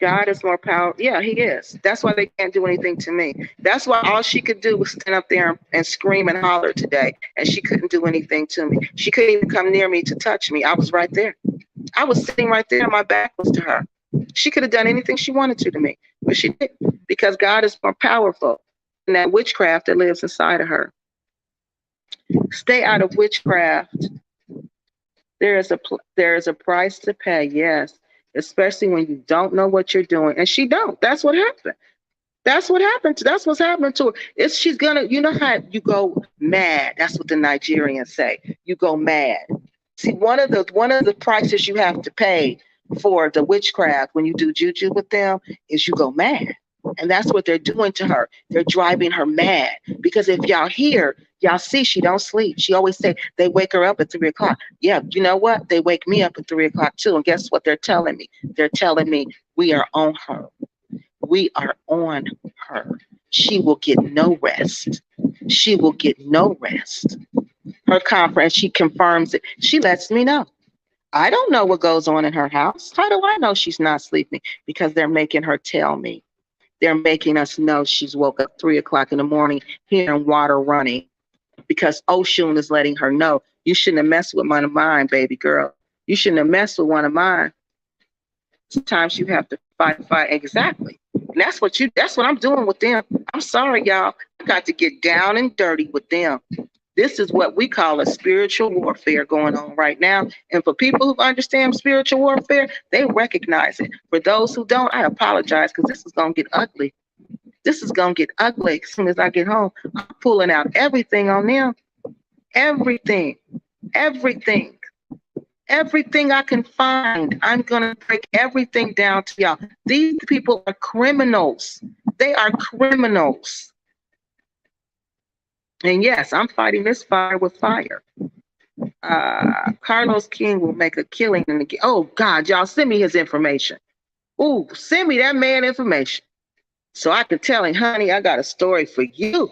God is more powerful. Yeah, he is. That's why they can't do anything to me. That's why all she could do was stand up there and scream and holler today. And she couldn't do anything to me. She couldn't even come near me to touch me. I was right there. I was sitting right there. My back was to her. She could have done anything she wanted to me, but she didn't, because God is more powerful than that witchcraft that lives inside of her. Stay out of witchcraft. There is a price to pay, yes, especially when you don't know what you're doing. And she don't. That's what happened. That's what happened. That's what's happening to her. She's gonna, you know how you go mad. That's what the Nigerians say. You go mad. See, one of the prices you have to pay for the witchcraft when you do juju with them is you go mad. And that's what they're doing to her. They're driving her mad. Because if y'all hear, y'all see she don't sleep. She always say they wake her up at 3 o'clock. Yeah, you know what? They wake me up at 3 o'clock too. And guess what they're telling me? They're telling me we are on her. We are on her. She will get no rest. She will get no rest. Her conference, she confirms it. She lets me know. I don't know what goes on in her house. How do I know she's not sleeping? Because they're making her tell me. They're making us know she's woke up 3 o'clock in the morning hearing water running, because Oshun is letting her know, you shouldn't have messed with one of mine, baby girl. You shouldn't have messed with one of mine. Sometimes you have to fight. Exactly. And that's what I'm doing with them. I'm sorry, y'all. I got to get down and dirty with them. This is what we call a spiritual warfare going on right now. And for people who understand spiritual warfare, they recognize it. For those who don't, I apologize, because this is going to get ugly. This is going to get ugly as soon as I get home. I'm pulling out everything on them. Everything. Everything. Everything I can find. I'm going to break everything down to y'all. These people are criminals. They are criminals. And yes, I'm fighting this fire with fire. Carlos King will make a killing. Oh, God, y'all, send me his information. Ooh, send me that man information so I can tell him, honey, I got a story for you.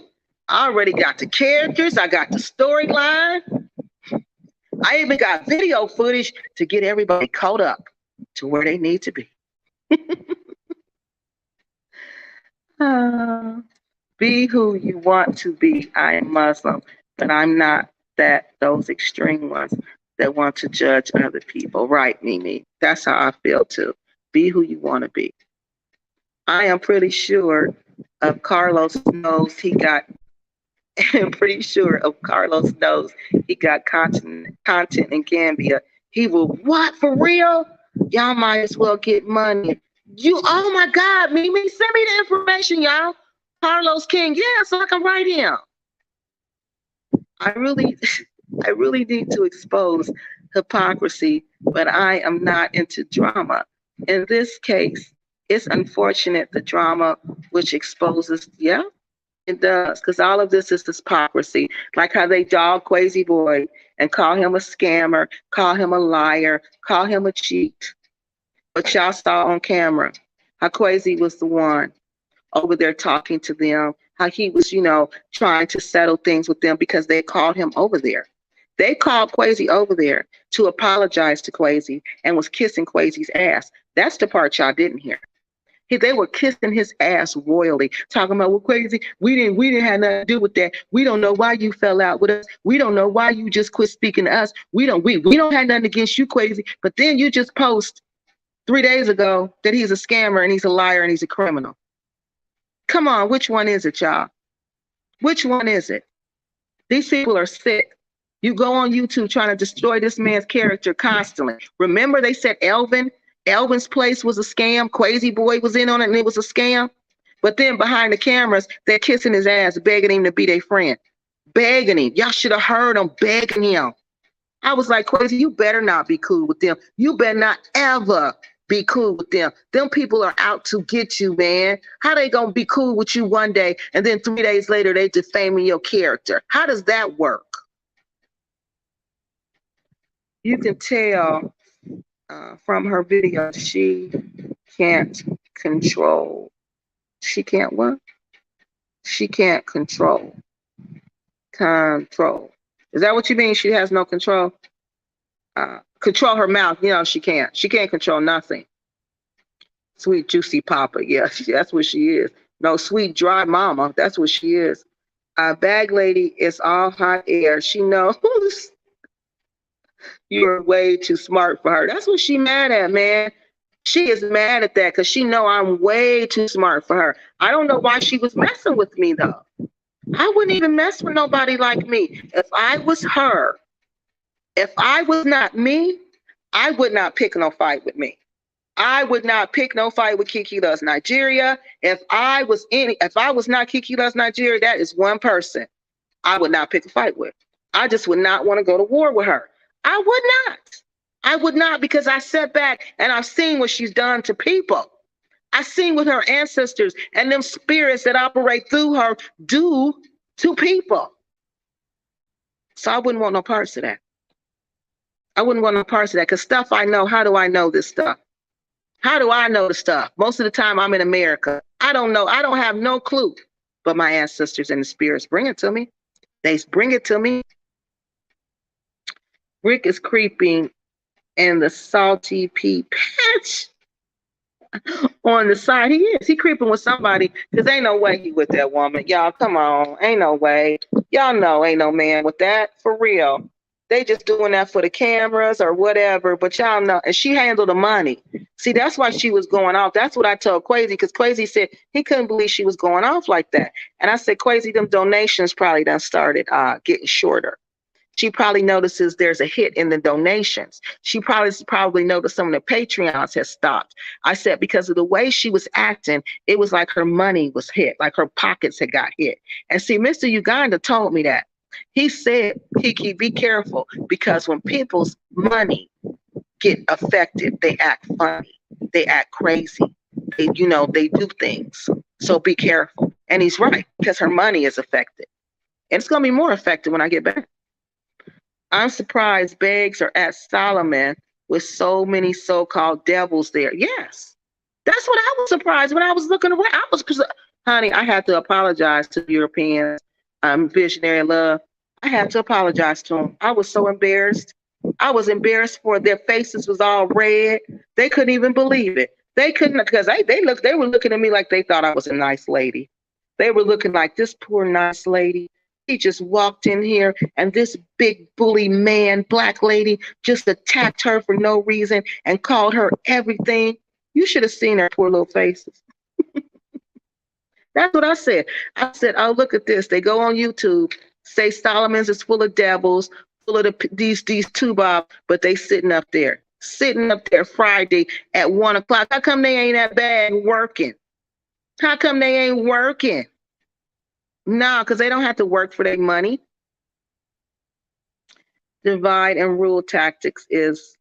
I already got the characters. I got the storyline. I even got video footage to get everybody caught up to where they need to be. Be who you want to be. I am Muslim, but I'm not those extreme ones that want to judge other people. Right, Mimi? That's how I feel too. Be who you want to be. I am pretty sure of Carlos knows he got content in Gambia. He will, what, for real? Y'all might as well get money. Oh my God, Mimi, send me the information, y'all. Carlos King, yeah, so I can write him. I really need to expose hypocrisy, but I am not into drama. In this case, it's unfortunate, the drama which exposes, yeah, it does, because all of this is hypocrisy. Like how they dog Crazy Boy and call him a scammer, call him a liar, call him a cheat. But y'all saw on camera how Crazy was the one over there talking to them, how he was, trying to settle things with them because they called him over there. They called Quasi over there to apologize to Quasi and was kissing Quasi's ass. That's the part y'all didn't hear. They were kissing his ass royally, talking about, well, Quasi, we didn't have nothing to do with that. We don't know why you fell out with us. We don't know why you just quit speaking to us. We don't have nothing against you, Quasi. But then you just post 3 days ago that he's a scammer and he's a liar and he's a criminal. Come on, which one is it, y'all? Which one is it? These people are sick. You go on YouTube trying to destroy this man's character constantly. Remember they said Elvin's place was a scam. Crazy Boy was in on it and it was a scam. But then behind the cameras, they're kissing his ass, begging him to be their friend. Begging him. Y'all should have heard them begging him. I was like, Crazy, you better not be cool with them. You better not ever be cool with them. Them people are out to get you, man. How they gonna be cool with you one day and then 3 days later they defaming your character? How does that work? You can tell from her video she can't control. She can't what? She can't control. Control. Is that what you mean? She has no control? Control her mouth. You know, she can't. She can't control nothing. Sweet, juicy papa. Yeah, that's what she is. No, sweet, dry mama. That's what she is. Bag lady is all hot air. She knows you're way too smart for her. That's what she mad at, man. She is mad at that because she know I'm way too smart for her. I don't know why she was messing with me, though. I wouldn't even mess with nobody like me. If I was her, if I was not me, I would not pick no fight with me. I would not pick no fight with Kiki Loves Nigeria. If I was not Kiki Loves Nigeria, that is one person I would not pick a fight with. I just would not want to go to war with her. I would not. I would not, because I sat back and I've seen what she's done to people. I've seen what her ancestors and them spirits that operate through her do to people. So I wouldn't want no parts of that. I wouldn't want no parts of that, because stuff I know, how do I know this stuff? How do I know the stuff? Most of the time I'm in America. I don't know. I don't have no clue. But my ancestors and the spirits bring it to me. They bring it to me. Rick is creeping in the salty pea patch on the side. He is. He creeping with somebody, because ain't no way he with that woman. Y'all, come on. Ain't no way. Y'all know ain't no man with that. For real. They just doing that for the cameras or whatever, but y'all know. And she handled the money. See, that's why she was going off. That's what I told Quasi, because Quasi said he couldn't believe she was going off like that. And I said, Quasi, them donations probably done started getting shorter. She probably notices there's a hit in the donations. She probably noticed some of the Patreons has stopped. I said, because of the way she was acting, it was like her money was hit, like her pockets had got hit. And see, Mr. Uganda told me that. He said, Kiki, be careful, because when people's money get affected, they act funny, they act crazy, they do things. So be careful. And he's right, because her money is affected. And it's going to be more affected when I get back. I'm surprised Beggs are at Solomon with so many so-called devils there. Yes, that's what I was surprised when I was looking around. Honey, I had to apologize to the Europeans. Visionary Love. I had to apologize to them. I was so embarrassed. I was embarrassed for their faces was all red. They couldn't even believe it. They couldn't, because they were looking at me like they thought I was a nice lady. They were looking like, this poor nice lady. He just walked in here and this big bully man, black lady, just attacked her for no reason and called her everything. You should have seen her poor little faces. That's what I said. I said, oh, look at this. They go on YouTube, say Solomon's is full of devils, full of these two bob, but they sitting up there Friday at 1 o'clock. How come they ain't at bad working? How come they ain't working? No, because they don't have to work for their money. Divide and rule tactics is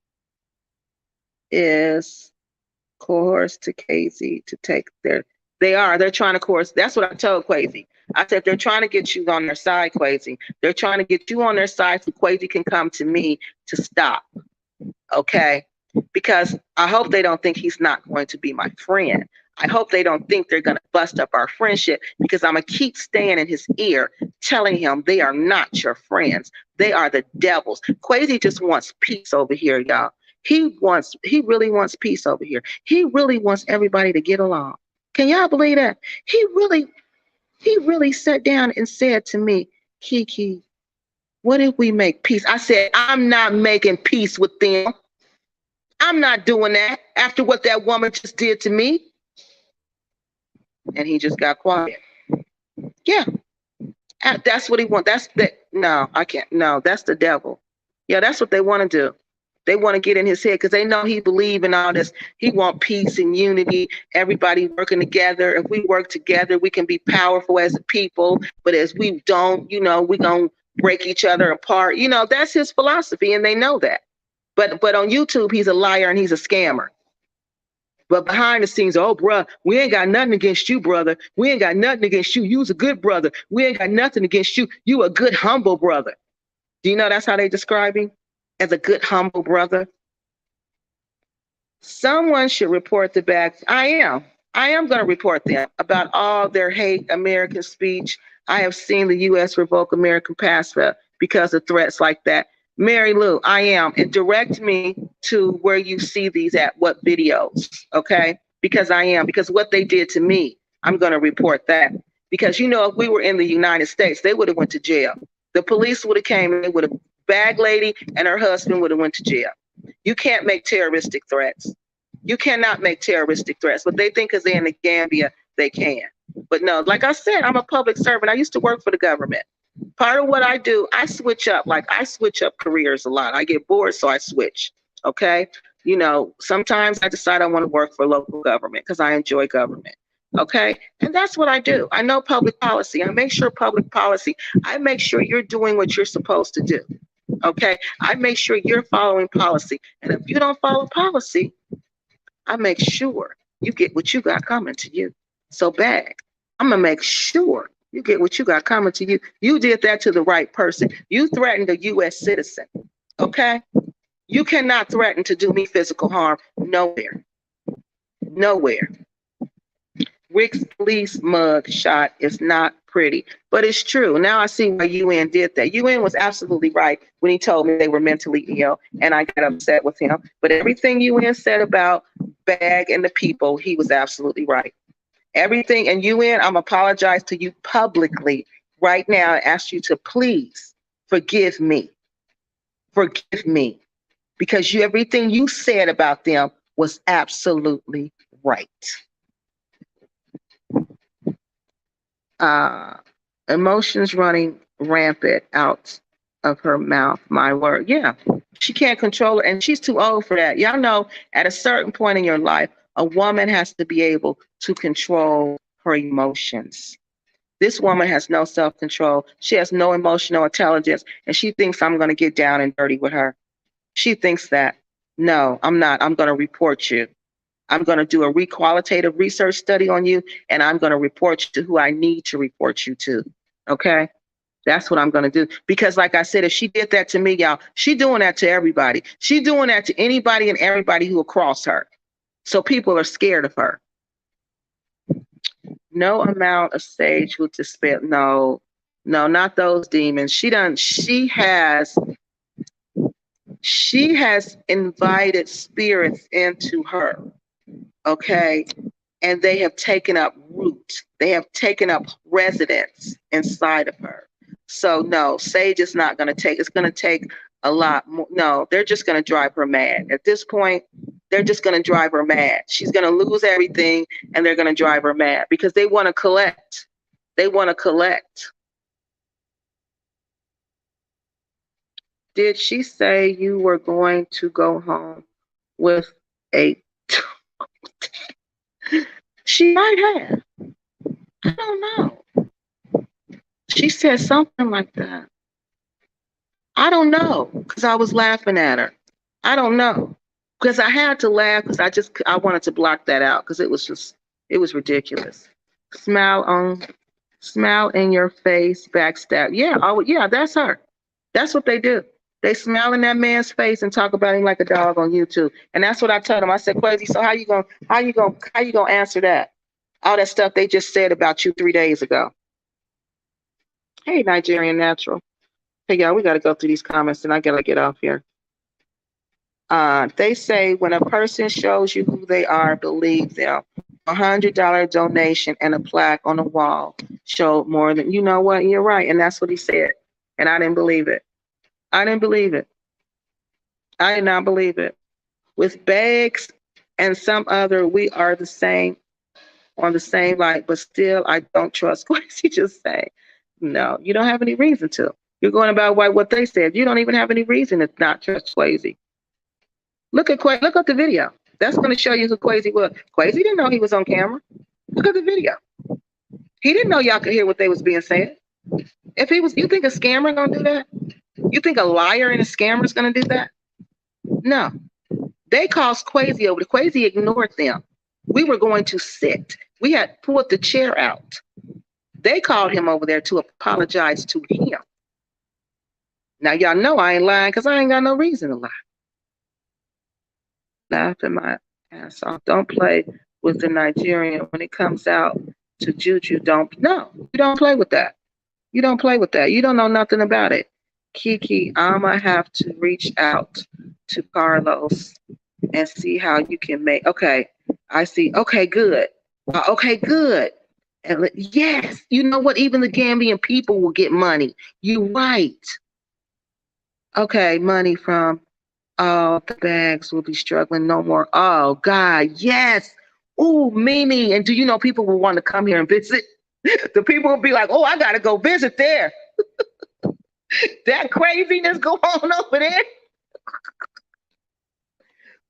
coerce to Casey to take their. They're trying to coerce. That's what I told Quasi. I said, they're trying to get you on their side, Quasi. They're trying to get you on their side so Quasi can come to me to stop. Okay? Because I hope they don't think he's not going to be my friend. I hope they don't think they're going to bust up our friendship, because I'm going to keep staying in his ear, telling him they are not your friends. They are the devils. Quasi just wants peace over here, y'all. He really wants peace over here. He really wants everybody to get along. Can y'all believe that? He really sat down and said to me, Kiki, what if we make peace? I said, I'm not making peace with them. I'm not doing that after what that woman just did to me. And he just got quiet. Yeah, that's what he wants. No, I can't. No, that's the devil. Yeah, that's what they want to do. They want to get in his head because they know he believes in all this. He wants peace and unity, everybody working together. If we work together, we can be powerful as a people. But as we don't, we're going to break each other apart. That's his philosophy, and they know that. But on YouTube, he's a liar and he's a scammer. But behind the scenes, oh, bruh, we ain't got nothing against you, brother. We ain't got nothing against you. You's a good brother. We ain't got nothing against you. You a good, humble brother. Do you know that's how they describe him? As a good, humble brother? Someone should report the back. I am. I am going to report them about all their hate American speech. I have seen the U.S. revoke American passport because of threats like that. Mary Lou, I am. And direct me to where you see these at, what videos, okay? Because I am. Because what they did to me, I'm going to report that. Because, you know, if we were in the United States, they would have went to jail. The police would have came and they would have, bag lady and her husband would have went to jail. You can't make terroristic threats. You cannot make terroristic threats, but they think because they're in the Gambia, they can. But no, like I said, I'm a public servant. I used to work for the government. Part of what I do, I switch up. Like I switch up careers a lot. I get bored, so I switch. Okay. You know, sometimes I decide I want to work for local government because I enjoy government. Okay. And that's what I do. I know public policy. I make sure public policy, I make sure you're doing what you're supposed to do. Okay. I make sure you're following policy. And if you don't follow policy, I make sure you get what you got coming to you. So bag, I'm gonna make sure you get what you got coming to you. You did that to the right person. You threatened a U.S. citizen, okay? You cannot threaten to do me physical harm nowhere, nowhere. Rick's police mug shot is not pretty, but it's true. Now I see why UN did that. UN was absolutely right when he told me they were mentally ill, and I got upset with him. But everything UN said about Bag and the people, he was absolutely right. Everything, and UN, I'm apologize to you publicly right now and ask you to please forgive me. Forgive me. Because everything you said about them was absolutely right. Emotions running rampant out of her mouth, my word. Yeah, she can't control it, and she's too old for that. Y'all know at a certain point in your life, a woman has to be able to control her emotions. This woman has no self-control. She has no emotional intelligence, and she thinks I'm going to get down and dirty with her. She thinks that. No, I'm not. I'm going to report you. I'm going to do a qualitative research study on you, and I'm going to report you to who I need to report you to. Okay? That's what I'm going to do. Because like I said, if she did that to me, y'all, she doing that to everybody. She doing that to anybody and everybody who will cross her. So people are scared of her. No amount of sage will dispel. No, not those demons. She has invited spirits into her. Okay. And they have taken up root. They have taken up residence inside of her. So no, sage is not going to take, it's going to take a lot more. No, they're just going to drive her mad. At this point, they're just going to drive her mad. She's going to lose everything and they're going to drive her mad because they want to collect. They want to collect. Did she say you were going to go home with a... She might have. I don't know. She said something like that. I don't know, because I was laughing at her. I don't know, because I had to laugh because I wanted to block that out because it was ridiculous. Smile in your face, backstab. Yeah, yeah, that's her. That's what they do. They smile in that man's face and talk about him like a dog on YouTube. And that's what I told him. I said, Quasi, so how you gonna answer that? All that stuff they just said about you 3 days ago. Hey, Nigerian Natural. Hey, y'all, we got to go through these comments and I got to get off here. They say when a person shows you who they are, believe them. $100 donation and a plaque on the wall showed more than, you know what, you're right. And that's what he said. And I didn't believe it. I didn't believe it. I did not believe it. With Bags and some other, we are the same, on the same light, but still I don't trust Quincy. Just saying. No, you don't have any reason to. You're going about what they said. You don't even have any reason to not trust Quasi. Look at the video. That's going to show you who Quasi was. Quasi didn't know he was on camera. Look at the video. He didn't know y'all could hear what they was being said. If he was, you think a scammer gonna do that? You think a liar and a scammer is gonna do that? No. They caused Quasi over. Quasi ignored them. We were going to sit. We had pulled the chair out. They called him over there to apologize to him. Now, y'all know I ain't lying because I ain't got no reason to lie. Laughing my ass off. Don't play with the Nigerian when it comes out to Juju. You don't play with that. You don't play with that. You don't know nothing about it. Kiki, I'ma have to reach out to Carlos and see how you can make. Okay, I see. Okay, good. Okay, good. And yes, you know what? Even the Gambian people will get money. You right. Okay, money from all the bags will be struggling no more. Oh God, yes. Ooh, Mimi. And do you know people will want to come here and visit? The people will be like, oh, I gotta go visit there. That craziness go on over there.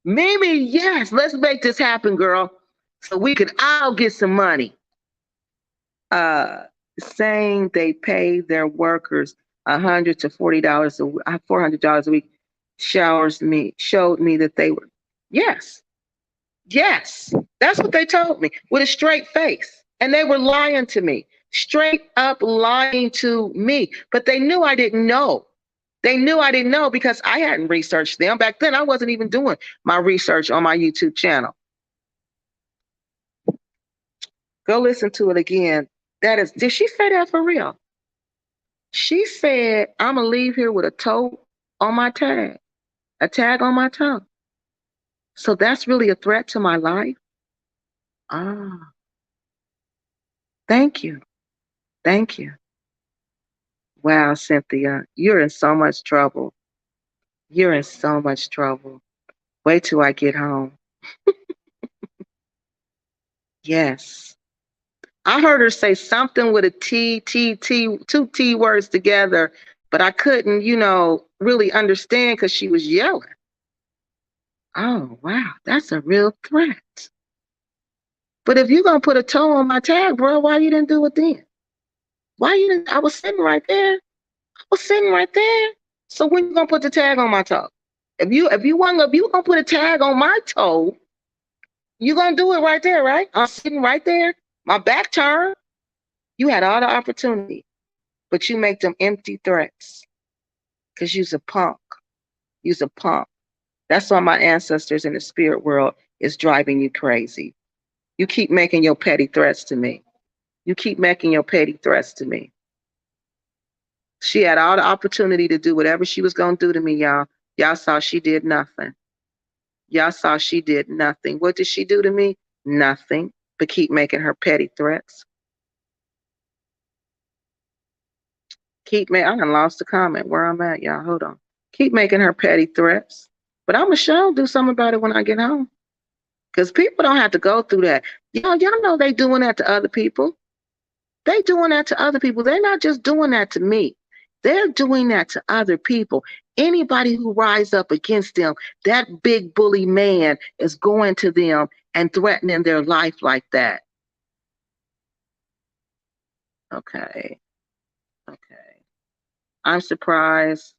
Mimi, yes, let's make this happen, girl. So we could all get some money. Saying they pay their workers $100 to $400 a week showed me that they were, yes, that's what they told me with a straight face. And they were lying to me, straight up lying to me. But they knew I didn't know. They knew I didn't know because I hadn't researched them. Back then, I wasn't even doing my research on my YouTube channel. Go listen to it again. Did she say that for real? She said, I'm going to leave here with a toe on my tag, a tag on my toe. So that's really a threat to my life? Ah, thank you. Thank you. Wow, Cynthia, you're in so much trouble. You're in so much trouble. Wait till I get home. Yes. I heard her say something with a T, two T words together, but I couldn't, really understand because she was yelling. Oh, wow, that's a real threat. But if you're going to put a toe on my tag, bro, why you didn't do it then? Why you didn't? I was sitting right there. So when you going to put the tag on my toe? If you going to put a tag on my toe, you're going to do it right there, right? I'm sitting right there, my back turned. You had all the opportunity, but you make them empty threats because you's a punk. You's a punk. That's why my ancestors in the spirit world is driving you crazy. You keep making your petty threats to me. She had all the opportunity to do whatever she was going to do to me, y'all. Y'all saw she did nothing. What did she do to me? Nothing, but keep making her petty threats. I done lost the comment where I'm at, y'all. Hold on. Keep making her petty threats. But I'm going to do something about it when I get home. Because people don't have to go through that. Y'all know they doing that to other people. They're not just doing that to me. They're doing that to other people. Anybody who rise up against them, that big bully man is going to them and threatening their life like that. Okay. I'm surprised.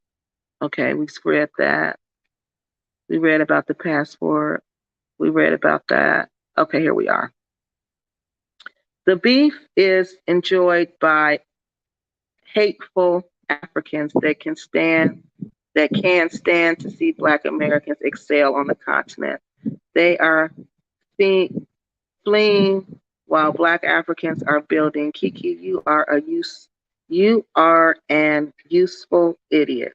Okay, we read that. We read about the passport. We read about that. Okay, here we are. The beef is enjoyed by hateful Africans that can stand to see Black Americans excel on the continent. They are fleeing while Black Africans are building. Kiki, you are an useful idiot.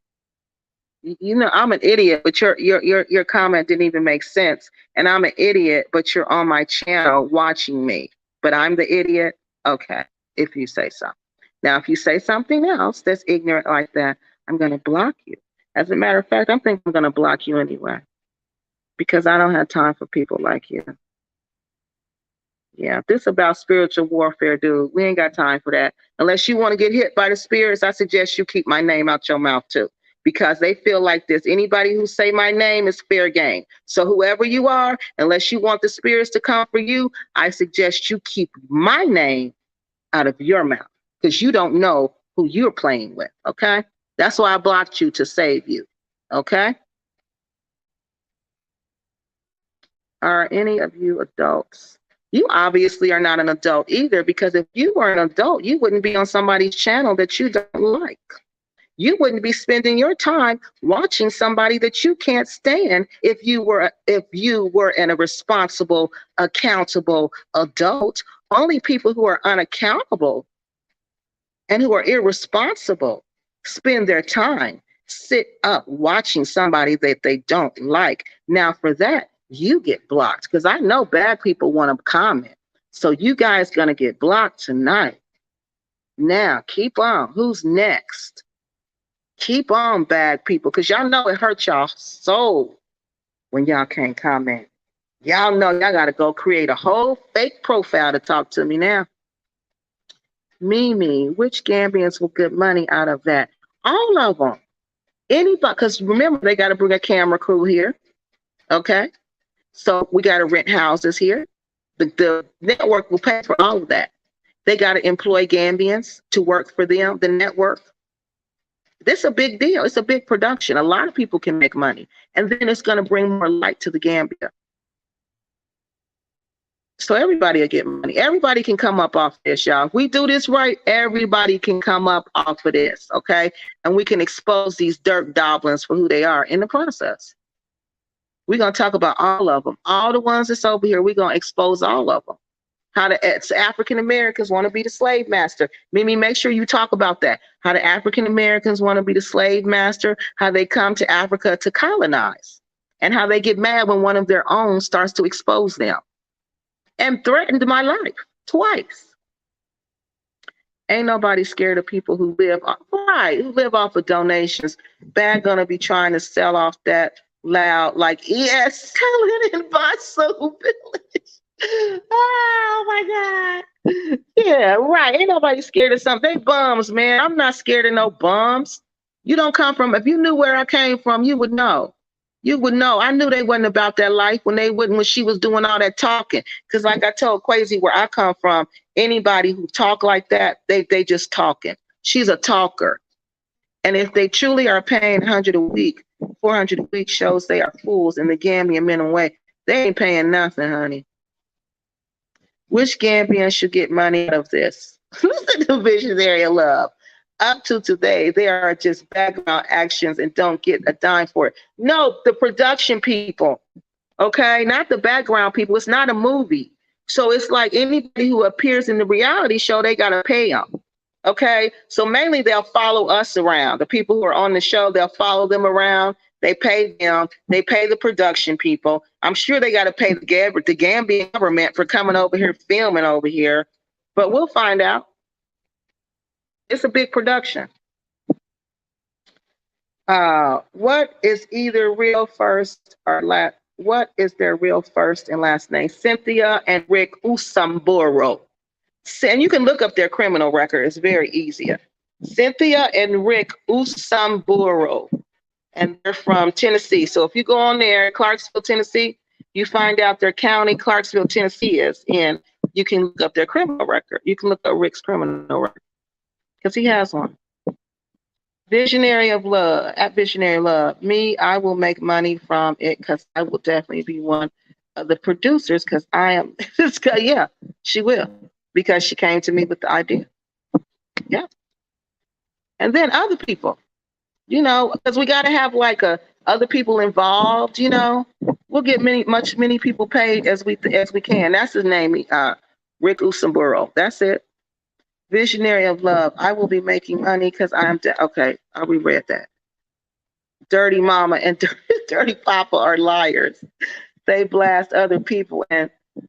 I'm an idiot, but your comment didn't even make sense. And I'm an idiot, but you're on my channel watching me. But I'm the idiot? Okay, if you say so. Now, if you say something else that's ignorant like that, I'm going to block you. As a matter of fact, I'm thinking I'm going to block you anyway. Because I don't have time for people like you. Yeah, this is about spiritual warfare, dude. We ain't got time for that. Unless you want to get hit by the spirits, I suggest you keep my name out your mouth too. Because they feel like this. Anybody who say my name is fair game. So whoever you are, unless you want the spirits to come for you, I suggest you keep my name out of your mouth. Because you don't know who you're playing with, okay? That's why I blocked you, to save you, okay? Are any of you adults? You obviously are not an adult either, because if you were an adult, you wouldn't be on somebody's channel that you don't like. You wouldn't be spending your time watching somebody that you can't stand if you were a responsible, accountable adult. Only people who are unaccountable and who are irresponsible spend their time sit up watching somebody that they don't like. Now for that, you get blocked, because I know bad people want to comment. So you guys gonna get blocked tonight. Now keep on. Who's next? Keep on, bad people, because y'all know it hurts y'all soul when y'all can't comment. Y'all know y'all got to go create a whole fake profile to talk to me now. Mimi, which Gambians will get money out of that? All of them. Anybody, because remember, they got to bring a camera crew here. Okay? So we got to rent houses here. The network will pay for all of that. They got to employ Gambians to work for them, the network. This is a big deal. It's a big production. A lot of people can make money. And then it's going to bring more light to the Gambia. So everybody will get money. Everybody can come up off this, y'all. If we do this right, everybody can come up off of this, okay? And we can expose these dirt goblins for who they are in the process. We're going to talk about all of them. All the ones that's over here, we're going to expose all of them. How the African Americans want to be the slave master. Mimi, make sure you talk about that. How the African Americans want to be the slave master, how they come to Africa to colonize, and how they get mad when one of their own starts to expose them and threatened my life twice. Ain't nobody scared of people who live off of donations. Bad gonna be trying to sell off that loud, like, yes, sell it in Basu Village. Oh my God. Yeah, right. Ain't nobody scared of something. They bums, man. I'm not scared of no bums. You don't come from, if you knew where I came from, you would know. You would know. I knew they wasn't about that life when she was doing all that talking. Because like I told Quasi, where I come from, anybody who talk like that, they just talking. She's a talker. And if they truly are paying 100 a week, 400 a week, shows they are fools in the Gambian minimum wage. They ain't paying nothing, honey. Which Gambian should get money out of this? Listen to Visionary of Love. Up to today, they are just background actions and don't get a dime for it. No, the production people, okay? Not the background people. It's not a movie. So it's like anybody who appears in the reality show, they got to pay them, okay? So mainly they'll follow us around. The people who are on the show, they'll follow them around. They pay them. They pay the production people. I'm sure they got to pay the Gambian government for coming over here, filming over here. But we'll find out. It's a big production. What is either real first or last? What is their real first and last name? Cynthia and Rick Usamburo. And you can look up their criminal record. It's very easy. Cynthia and Rick Usamburo. And they're from Tennessee. So if you go on there, Clarksville, Tennessee, you find out their county Clarksville, Tennessee is in. You can look up their criminal record. You can look up Rick's criminal record because he has one. Visionary of Love, at Visionary Love. Me, I will make money from it because I will definitely be one of the producers because I am. Yeah, she will because she came to me with the idea. Yeah. And then other people. You know, because we got to have like other people involved. You know, we'll get many people paid as we can. That's his name, Rick Usamburo. That's it. Visionary of Love. I will be making money because I am. Okay, I reread that. Dirty Mama and Dirty Papa are liars. They blast other people and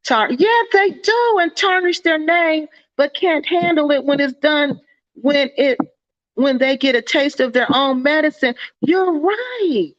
yeah, they do, and tarnish their name, but can't handle it when it's done. When they get a taste of their own medicine. You're right.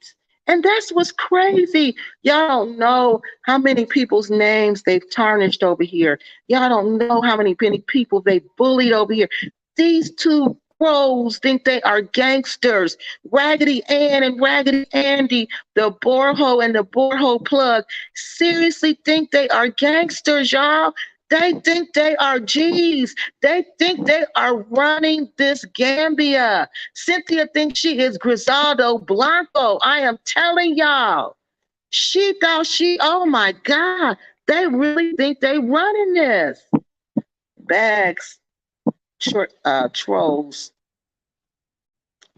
And that's what's crazy. Y'all don't know how many people's names they've tarnished over here. Y'all don't know how many people they bullied over here. These two pros think they are gangsters. Raggedy Ann and Raggedy Andy, the borehole and the borehole plug, seriously think they are gangsters, y'all. They think they are G's. They think they are running this Gambia. Cynthia thinks she is Grisaldo Blanco. I am telling y'all. She thought oh my God, they really think they running this. Bags, trolls,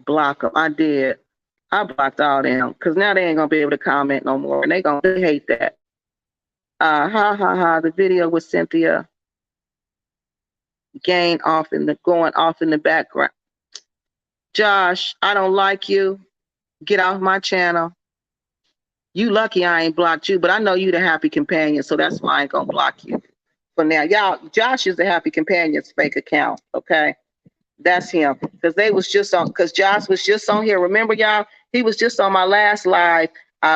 block them. I did. I blocked all them because now they ain't gonna be able to comment no more, and they hate that. The video with Cynthia going off in the background. Josh, I don't like you. Get off my channel. You lucky I ain't blocked you, but I know you the happy companion, so that's why I ain't gonna block you for now. Y'all, Josh is the happy companion's fake account, okay? That's him. Because Josh was just on here. Remember, y'all, he was just on my last live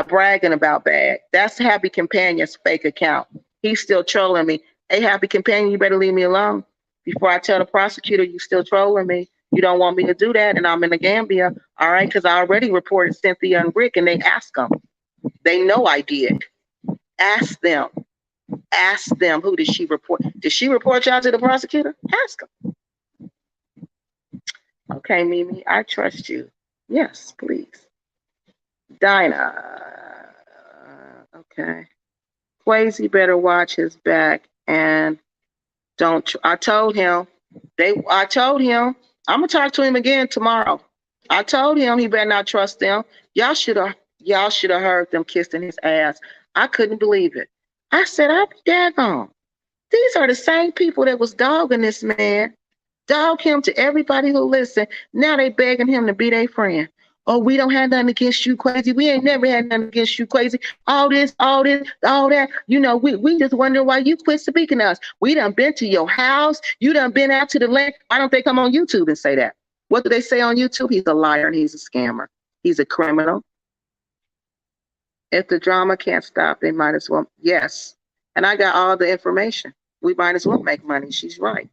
bragging about bag. That's happy companion's fake account. He's still trolling me. Hey, happy companion, you better leave me alone. Before I tell the prosecutor you still trolling me. You don't want me to do that, and I'm in the Gambia, all right? Because I already reported Cynthia and Rick, and they asked them. They know I did. Ask them. Ask them, who did she report? Did she report y'all to the prosecutor? Ask them. Okay, Mimi, I trust you. Yes, please. Dinah. Okay. Quasi better watch his back and don't. I told him. I'm gonna talk to him again tomorrow. I told him he better not trust them. Y'all should have heard them kissing his ass. I couldn't believe it. I said, I'll be daggone. These are the same people that was dogging this man. Dog him to everybody who listened. Now they begging him to be their friend. Oh, we don't have nothing against you, Quasi. We ain't never had nothing against you, Quasi. All that. You know, we just wonder why you quit speaking to us. We done been to your house. You done been out to the land. Why don't they come on YouTube and say that? What do they say on YouTube? He's a liar and he's a scammer. He's a criminal. If the drama can't stop, they might as well. Yes. And I got all the information. We might as well make money. She's right.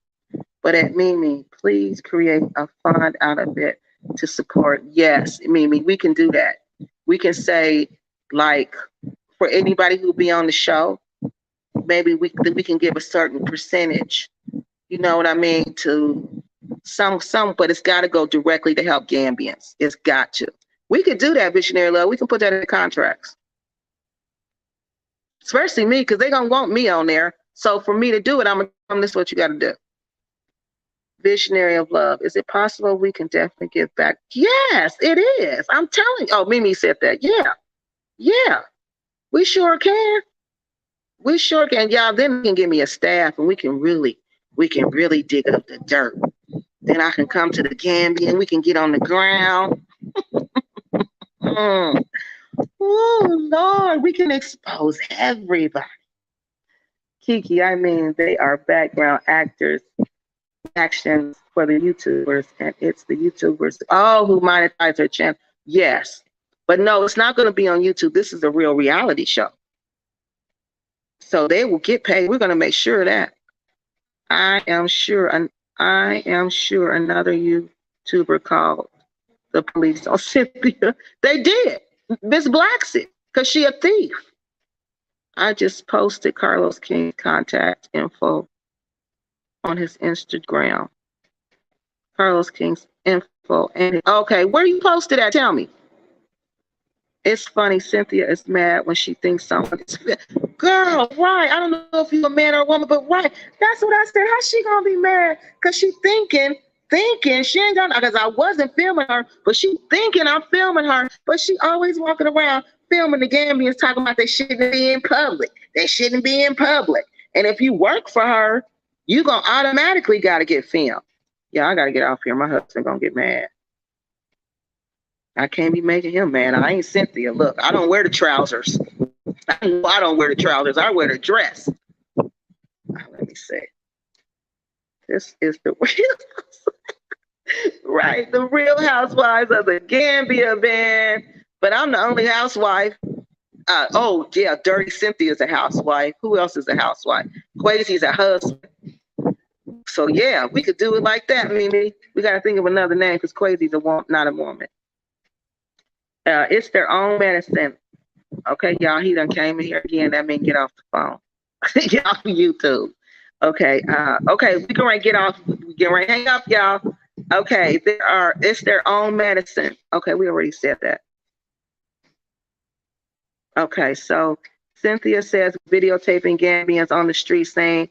But at Mimi, please create a fund out of it to support. Yes, Mimi, we can do that. We can say, like, for anybody who be on the show, maybe we can give a certain percentage. You know what I mean? To some, but it's got to go directly to help Gambians. It's got to. We could do that, Visionary Love. We can put that in the contracts. Especially me, because they're going to want me on there. So for me to do it, I'm going to tell them this is what you got to do. Visionary of Love. Is it possible we can definitely give back? Yes, it is. I'm telling you. Oh, Mimi said that. Yeah. We sure can. We sure can. Y'all, then you can give me a staff and we can really dig up the dirt. Then I can come to the Gambia and we can get on the ground. Oh, Lord, we can expose everybody. Kiki, I mean, they are background actors, actions for the YouTubers, and it's the YouTubers, who monetize their channel. Yes, but no, it's not going to be on YouTube. This is a real reality show. So they will get paid. We're going to make sure of that. I am sure another YouTuber called the police on Cynthia. They did. Miss Blacksett, because she a thief. I just posted Carlos King's contact info on his Instagram. Carlos King's info. Okay, where you posted at? Tell me. It's funny, Cynthia is mad when she thinks someone is fit. Girl, right. I don't know if you're a man or a woman, but right. That's what I said. How's she gonna be mad? Because she thinking she ain't gonna, because I wasn't filming her, but she thinking I'm filming her, but she always walking around filming the Gambians talking about they shouldn't be in public. They shouldn't be in public. And if you work for her, you gonna automatically gotta get filmed. Yeah, I gotta get off here. My husband gonna get mad. I can't be making him mad. I ain't Cynthia. Look, I don't wear the trousers. I don't wear the trousers. I wear the dress. Let me see. This is the real, right? The Real Housewives of the Gambia, man. But I'm the only housewife. Dirty Cynthia's a housewife. Who else is a housewife? Quasi's a husband. So yeah, we could do it like that, Mimi. We got to think of another name because Quasi's not a woman. It's their own medicine. Okay, y'all, he done came in here again. That means get off the phone. Get off of YouTube. Okay, we can get off. We can hang up, y'all. Okay, it's their own medicine. Okay, we already said that. Okay, so Cynthia says videotaping Gambians on the street saying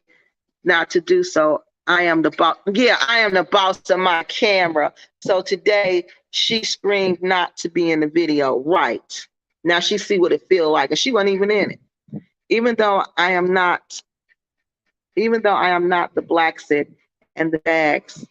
not to do so. I am the boss. Yeah, I am the boss of my camera. So today she screamed not to be in the video. Right. Now she see what it feel like, and she wasn't even in it. Even though I am not the Black Sit and the Bags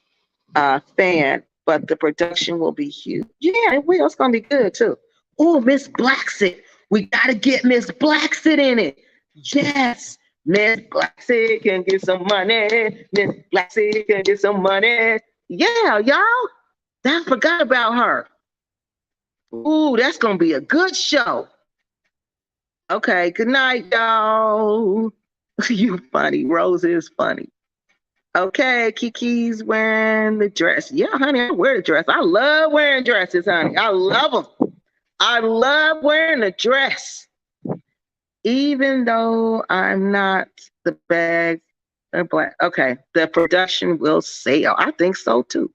fan, but the production will be huge. Yeah, it will. It's gonna be good too. Oh, Miss Blacksit. We gotta get Miss Blacksit in it. Yes. Miss Blacksit can get some money. Miss Blacksit can get some money. Yeah, y'all. I forgot about her. Ooh, that's gonna be a good show. Okay, good night, y'all. You funny. Rose is funny. Okay, Kiki's wearing the dress. Yeah, honey, I wear the dress. I love wearing dresses, honey. I love them. I love wearing a dress. Even though I'm not the bag or Black. Okay, the production will sell. I think so too.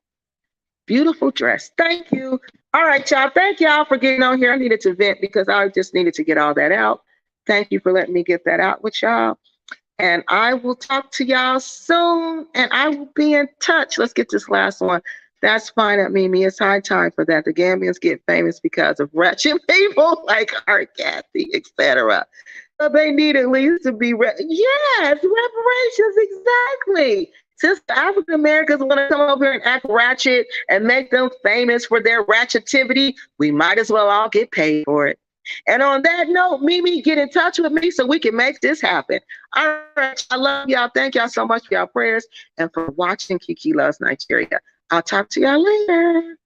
Beautiful dress. Thank you. All right, y'all. Thank y'all for getting on here. I needed to vent because I just needed to get all that out. Thank you for letting me get that out with y'all. And I will talk to y'all soon, and I will be in touch. Let's get this last one. That's fine at Mimi. It's high time for that. The Gambians get famous because of wretched people like our Kathy, etc. But they need at least to be, yes, reparations, exactly. Since the African Americans want to come over here and act ratchet and make them famous for their ratchetivity, we might as well all get paid for it. And on that note, Mimi, get in touch with me so we can make this happen. All right. I love y'all. Thank y'all so much for y'all prayers and for watching Kiki Loves Nigeria. I'll talk to y'all later.